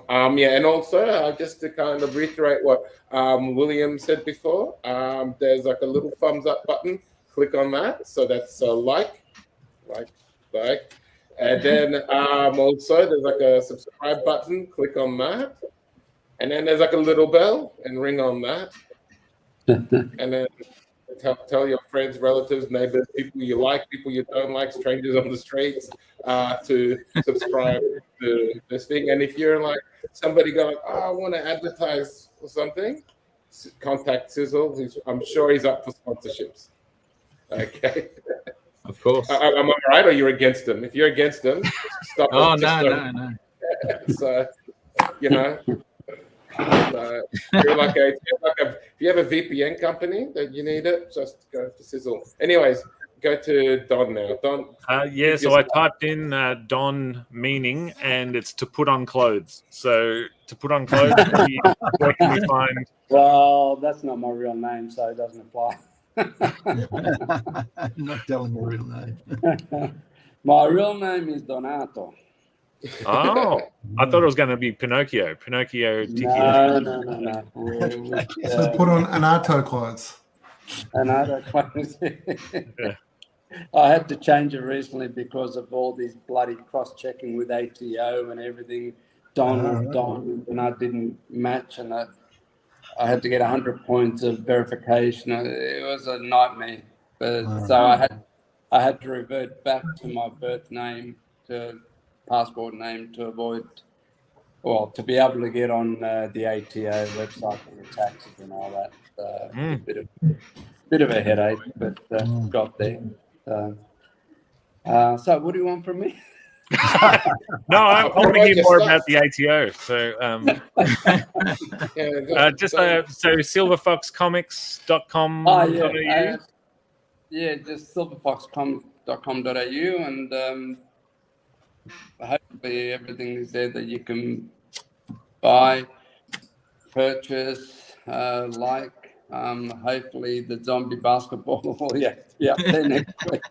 [SPEAKER 7] And also just to kind of reiterate what William said before, there's like a little thumbs up button. Click on that. So that's a like. And then also there's like a subscribe button. Click on that. And then there's like a little bell and ring on that. And then tell your friends, relatives, neighbors, people you like, people you don't like, strangers on the streets, to subscribe to this thing. And if you're like somebody going, I want to advertise for something, contact Sizzle. I'm sure he's up for sponsorships. Okay.
[SPEAKER 2] Of course.
[SPEAKER 7] Am I right, or you're against them? If you're against them, stop.
[SPEAKER 2] Oh, no.
[SPEAKER 7] So, you know. If you have a VPN company that you need it, just go to Sizzle. Anyways, go to Don now. Don.
[SPEAKER 3] So I typed in Don meaning, and it's to put on clothes. So to put on clothes, where can we find?
[SPEAKER 8] Well, that's not my real name, so it doesn't apply.
[SPEAKER 10] Not telling your real name.
[SPEAKER 8] My real name is Donato.
[SPEAKER 3] Oh, I thought it was going to be Pinocchio. Pinocchio.
[SPEAKER 8] No.
[SPEAKER 9] So put on Anato clothes.
[SPEAKER 8] Anato clothes. Yeah. I had to change it recently because of all these bloody cross-checking with ATO and everything. Don, and I didn't match, and I had to get 100 points of verification. It was a nightmare. But so I had to revert back to my birth name, to passport name, to avoid, to be able to get on the ATO website for the taxes and all that. A bit of a headache, but got there. So what do you want from me?
[SPEAKER 3] No, I want to hear more about the ATO. So, so silverfoxcomics.com.au.
[SPEAKER 8] Just silverfoxcomics.com.au, and hopefully everything is there that you can buy, purchase, hopefully the zombie basketball will be up there next week.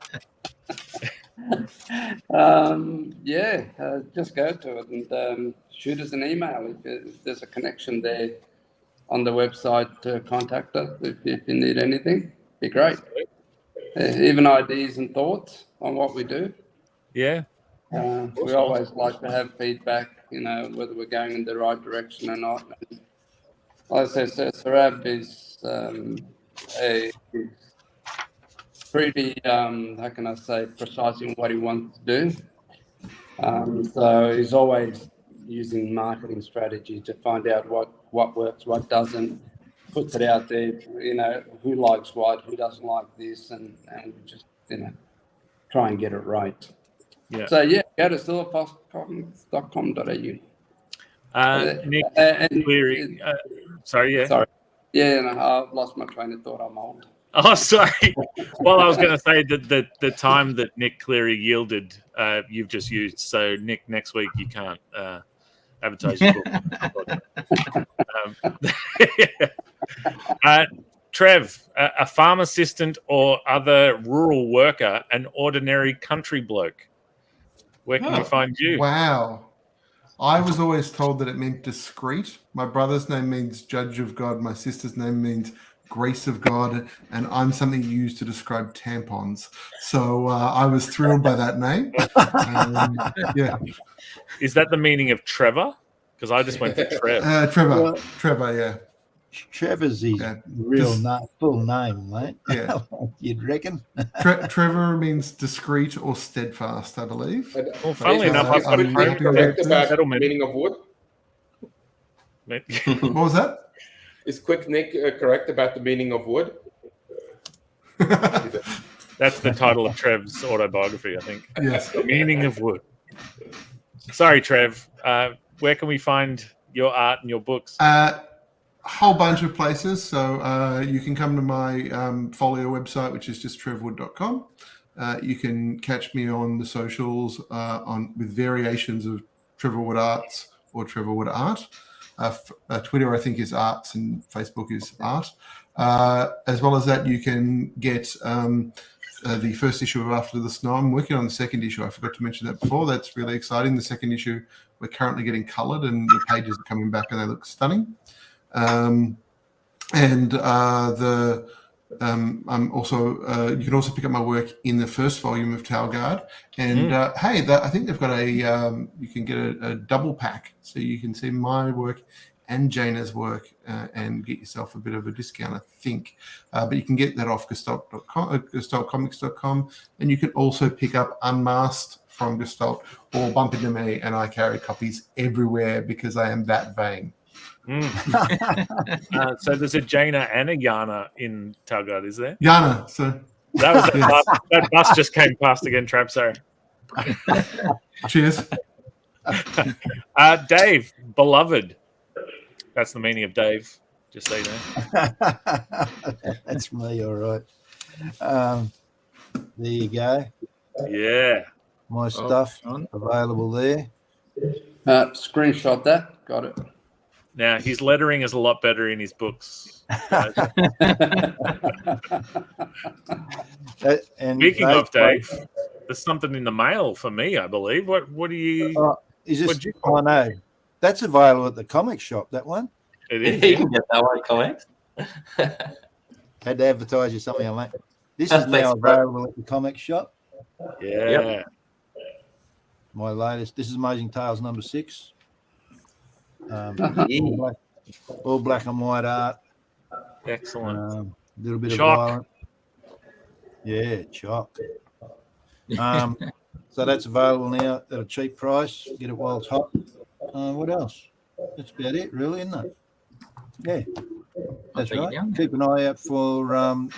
[SPEAKER 8] Just go to it and shoot us an email if there's a connection there on the website to contact us if you need anything. Be great. Even ideas and thoughts on what we do.
[SPEAKER 3] Yeah.
[SPEAKER 8] We always like to have feedback, whether we're going in the right direction or not. Like I said, Sarab is pretty, precise in what he wants to do. So he's always using marketing strategy to find out what works, what doesn't, puts it out there, who likes what, who doesn't like this, and we just, try and get it right.
[SPEAKER 3] Yeah.
[SPEAKER 8] So, go to silverfoxcomics.com.au.
[SPEAKER 3] Nick Cleary. Sorry.
[SPEAKER 8] I've lost my train of thought. I'm old.
[SPEAKER 3] Oh, sorry. Well, I was going to say that the time that Nick Cleary yielded, you've just used. So, Nick, next week you can't advertise your book. Trev, a farm assistant or other rural worker, an ordinary country bloke. Where can we find you?
[SPEAKER 9] Wow. I was always told that it meant discreet. My brother's name means judge of God. My sister's name means grace of God, and I'm something used to describe tampons. So I was thrilled by that name. Yeah.
[SPEAKER 3] Is that the meaning of Trevor? Because I just went for Trev.
[SPEAKER 9] Trevor, yeah.
[SPEAKER 10] Trevor's his full name, mate.
[SPEAKER 9] Yeah.
[SPEAKER 10] You'd reckon?
[SPEAKER 9] Trevor means discreet or steadfast, I believe.
[SPEAKER 3] Well, funnily enough, I've got a
[SPEAKER 7] correct about
[SPEAKER 3] settlement.
[SPEAKER 7] meaning of wood.
[SPEAKER 9] What was that?
[SPEAKER 7] Is Quick Nick correct about the meaning of wood?
[SPEAKER 3] That's the title of Trev's autobiography, I think.
[SPEAKER 9] Yes.
[SPEAKER 3] The meaning of wood. Sorry, Trev. Where can we find your art and your books?
[SPEAKER 9] A whole bunch of places. So you can come to my folio website, which is just trevwood.com. You can catch me on the socials with variations of Trevor Wood Arts or Trevor Wood Art. Twitter, I think, is arts, and Facebook is art. As well as that, you can get the first issue of After the Snow. I'm working on the second issue. I forgot to mention that before. That's really exciting. The second issue, we're currently getting coloured, and the pages are coming back, and they look stunning. I'm also you can also pick up my work in the first volume of Talgard, and I think they've got you can get a double pack, so you can see my work and Jaina's work and get yourself a bit of a discount, I think. But you can get that off gestaltcomics.com, and you can also pick up Unmasked from Gestalt or bump into me, and I carry copies everywhere because I am that vain.
[SPEAKER 3] So there's a Jaina and a Yana in Talgard, is there?
[SPEAKER 9] Yana. So
[SPEAKER 3] that was that bus just came past again, Trap. Sorry.
[SPEAKER 9] Cheers.
[SPEAKER 3] Dave, beloved. That's the meaning of Dave. Just so you know.
[SPEAKER 10] That's me, all right. There you go.
[SPEAKER 3] Yeah.
[SPEAKER 10] My stuff available there.
[SPEAKER 8] Screenshot that. Got it.
[SPEAKER 3] Now, his lettering is a lot better in his books. Speaking of Dave, there's something in the mail for me, I believe. What do you...
[SPEAKER 10] Is this... I know. That's available at the comic shop, that one.
[SPEAKER 3] It is.
[SPEAKER 4] You can get that one, ComX.
[SPEAKER 10] Had to advertise you something, mate. This is now available at the comic shop.
[SPEAKER 3] Yeah.
[SPEAKER 4] Yep.
[SPEAKER 10] My latest. This is Amazing Tales number 6. All black and white art.
[SPEAKER 3] Excellent.
[SPEAKER 10] A little bit
[SPEAKER 3] Chalk.
[SPEAKER 10] of violence. Yeah, chalk. So that's available now at a cheap price. Get it while it's hot. What else? That's about it, really, isn't it? Yeah, that's right. Keep an eye out for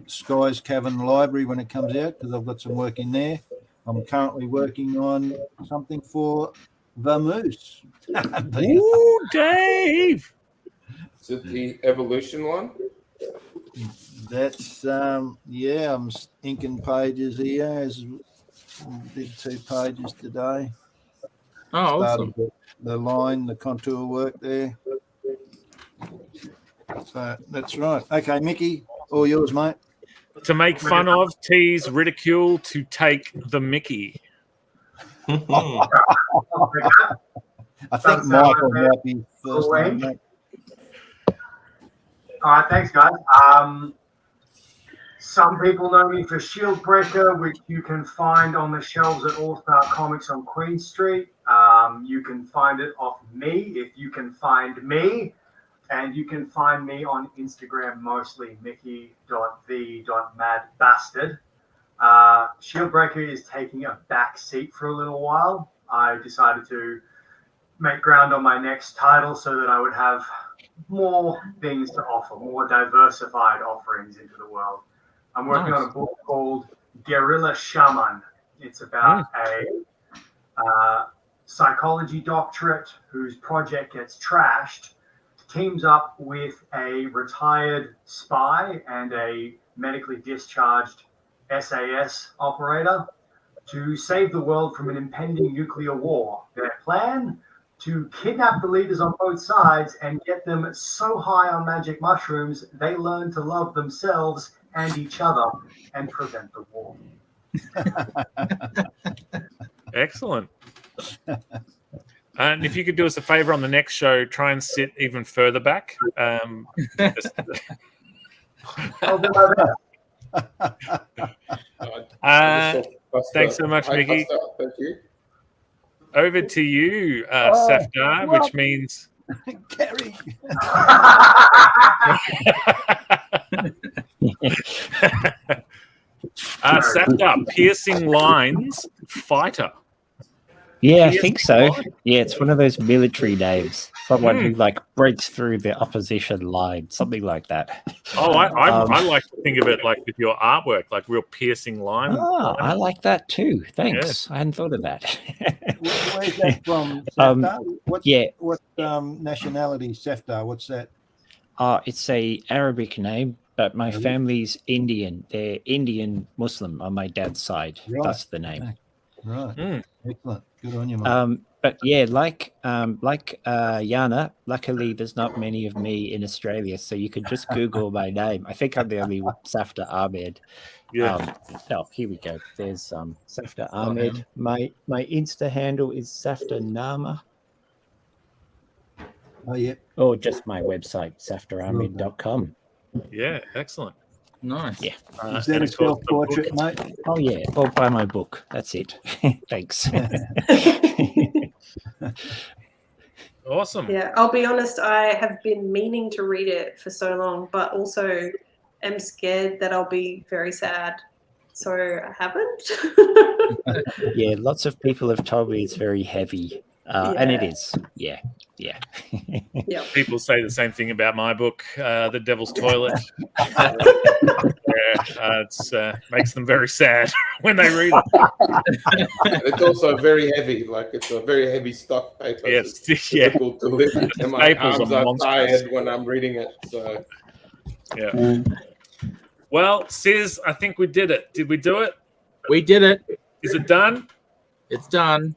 [SPEAKER 10] Sky's Cavern Library when it comes out, because I've got some work in there. I'm currently working on something for the Moose.
[SPEAKER 3] Ooh, Dave!
[SPEAKER 7] Is it the evolution one?
[SPEAKER 10] That's I'm inking pages here. Did 2 pages today.
[SPEAKER 2] Oh, awesome.
[SPEAKER 10] The line, the contour work there. So that's right. Okay, Mickey, all yours, mate.
[SPEAKER 3] To make fun of, tease, ridicule, to take the Mickey.
[SPEAKER 10] I think Michael might be first name, mate.
[SPEAKER 11] All right, thanks, guys. Some people know me for Shieldbreaker, which you can find on the shelves at All Star Comics on Queen Street. You can find it off me if you can find me. And you can find me on Instagram mostly, mickey.the.madbastard. Shieldbreaker is taking a back seat for a little while. I decided to make ground on my next title so that I would have more things to offer, more diversified offerings into the world. I'm working on a book called Guerrilla Shaman. It's about a psychology doctorate whose project gets trashed, teams up with a retired spy and a medically discharged SAS operator to save the world from an impending nuclear war. Their plan? To kidnap the leaders on both sides and get them so high on magic mushrooms they learn to love themselves and each other and prevent the war.
[SPEAKER 3] Excellent. And if you could do us a favor on the next show, try and sit even further back. Thanks so much, Mickey.
[SPEAKER 7] Thank you.
[SPEAKER 3] Over to you, Safdar, which means
[SPEAKER 10] Gary.
[SPEAKER 3] Safdar, piercing lines fighter.
[SPEAKER 6] Yeah, I think so. Yeah, it's one of those military names. Someone who like breaks through the opposition line, something like that.
[SPEAKER 3] Oh, I like to think of it like with your artwork, like real piercing line.
[SPEAKER 6] Oh, I like that too. Thanks. Yeah. I hadn't thought of that.
[SPEAKER 10] Where's that from? What nationality, Safdar? What's that?
[SPEAKER 6] It's a Arabic name, but my family's Indian. They're Indian Muslim on my dad's side. Right. That's the name.
[SPEAKER 10] Okay. Right. Excellent. Good on you, mate.
[SPEAKER 6] But yeah, like Yana, luckily there's not many of me in Australia, so you could just Google my name. I think I'm the only Safdar Ahmed.
[SPEAKER 3] Yeah.
[SPEAKER 6] Here we go. There's Safdar Ahmed. My Insta handle is Safdar Nama.
[SPEAKER 10] Oh yeah.
[SPEAKER 6] Or just my website, safdarahmed.com.
[SPEAKER 3] Yeah, excellent.
[SPEAKER 2] Nice.
[SPEAKER 6] Yeah.
[SPEAKER 10] Is that a self-portrait, mate?
[SPEAKER 6] Oh yeah. Or buy my book. That's it. Thanks.
[SPEAKER 3] Awesome.
[SPEAKER 5] Yeah, I'll be honest, I have been meaning to read it for so long, but also am scared that I'll be very sad. So I haven't.
[SPEAKER 6] Yeah, lots of people have told me it's very heavy. And it is. Yeah. Yeah.
[SPEAKER 3] People say the same thing about my book, The Devil's Toilet. It makes them very sad when they read it.
[SPEAKER 7] It's also very heavy. Like it's a very heavy stock paper.
[SPEAKER 3] Yes.
[SPEAKER 7] It's difficult to lift. And my arms are tired when I'm reading it. So.
[SPEAKER 3] Yeah. Well, Sis, I think we did it. Did we do it?
[SPEAKER 2] We did it.
[SPEAKER 3] Is it done?
[SPEAKER 2] It's done.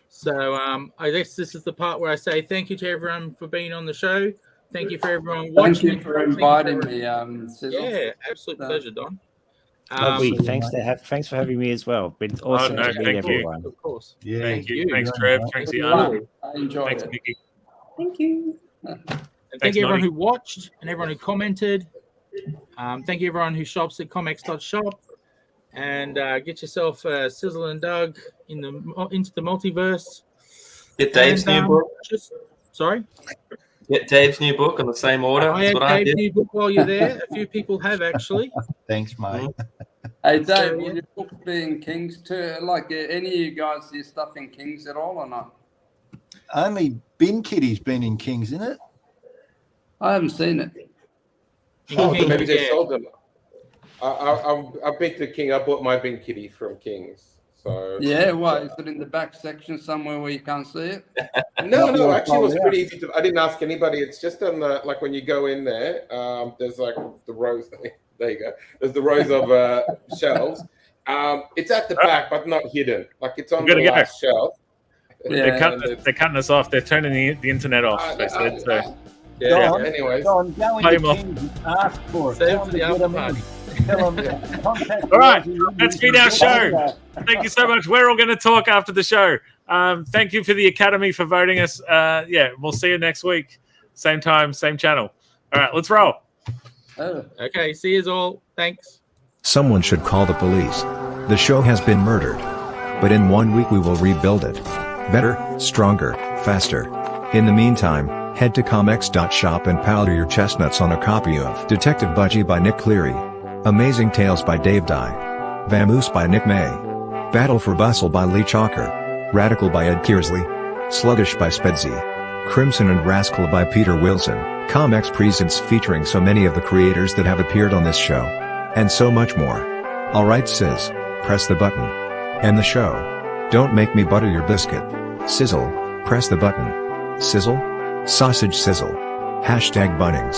[SPEAKER 2] So I guess this is the part where I say thank you to everyone for being on the show. Thank you for everyone watching.
[SPEAKER 8] Thank you for inviting me, Sizzle.
[SPEAKER 2] Yeah, absolute pleasure, Don.
[SPEAKER 6] Lovely. Thanks for having me as well. Been awesome to meet everyone.
[SPEAKER 2] Of course.
[SPEAKER 3] Yeah. Thank you. Thanks, Trev. Thanks, Ian.
[SPEAKER 8] I enjoyed
[SPEAKER 3] it.
[SPEAKER 8] Mickey.
[SPEAKER 5] Thank you.
[SPEAKER 2] And thank you everyone who watched and everyone who commented. Thank you everyone who shops at ComX.shop. And get yourself Sizzle and Doug into the multiverse.
[SPEAKER 4] Get Dave's new book.
[SPEAKER 2] Sorry?
[SPEAKER 4] Get Dave's new book in the same order.
[SPEAKER 2] I had Dave's new book while you're there. A few people have actually.
[SPEAKER 10] Thanks, mate.
[SPEAKER 8] Hey, Dave, will your book be in Kings too? Like, any of you guys see stuff in Kings at all or not?
[SPEAKER 10] Only Bin Kitty's been in Kings, isn't it?
[SPEAKER 8] I haven't seen it.
[SPEAKER 7] Oh, so maybe they sold them. I picked the King. I bought my Bin Kitty from Kings. So
[SPEAKER 8] yeah, what is it in the back section somewhere where you can't see it?
[SPEAKER 7] No, actually, it was pretty easy to. I didn't ask anybody. It's just on the when you go in there. There's like the rows. There you go. There's the rows of shelves. It's at the back, but not hidden. Like it's on the last shelf.
[SPEAKER 3] Yeah. They're cutting us off. They're turning the internet off. They said so.
[SPEAKER 7] Yeah. Anyways,
[SPEAKER 10] go into Kings and ask for it.
[SPEAKER 2] Save for the after party.
[SPEAKER 3] All right, that's been our show. Thank you so much. We're all going to talk after the show. Thank you for the Academy for voting us. We'll see you next week. Same time, same channel. All right, let's roll.
[SPEAKER 2] Okay, see you all. Thanks.
[SPEAKER 1] Someone should call the police. The show has been murdered. But in 1 week we will rebuild it. Better, stronger, faster. In the meantime, head to comx.shop and powder your chestnuts on a copy of Detective Budgie by Nick Cleary, Amazing Tales by Dave Dye, Vamoose by Nick May, Battle for Bustle by Lee Chalker, Radical by Ed Kearsley, Sluggish by Spedsy, Crimson and Rascal by Peter Wilson, ComX Presents featuring so many of the creators that have appeared on this show. And so much more. Alright Sis, press the button. End the show. Don't make me butter your biscuit. Sizzle, press the button. Sizzle? Sausage sizzle. #Bunnings.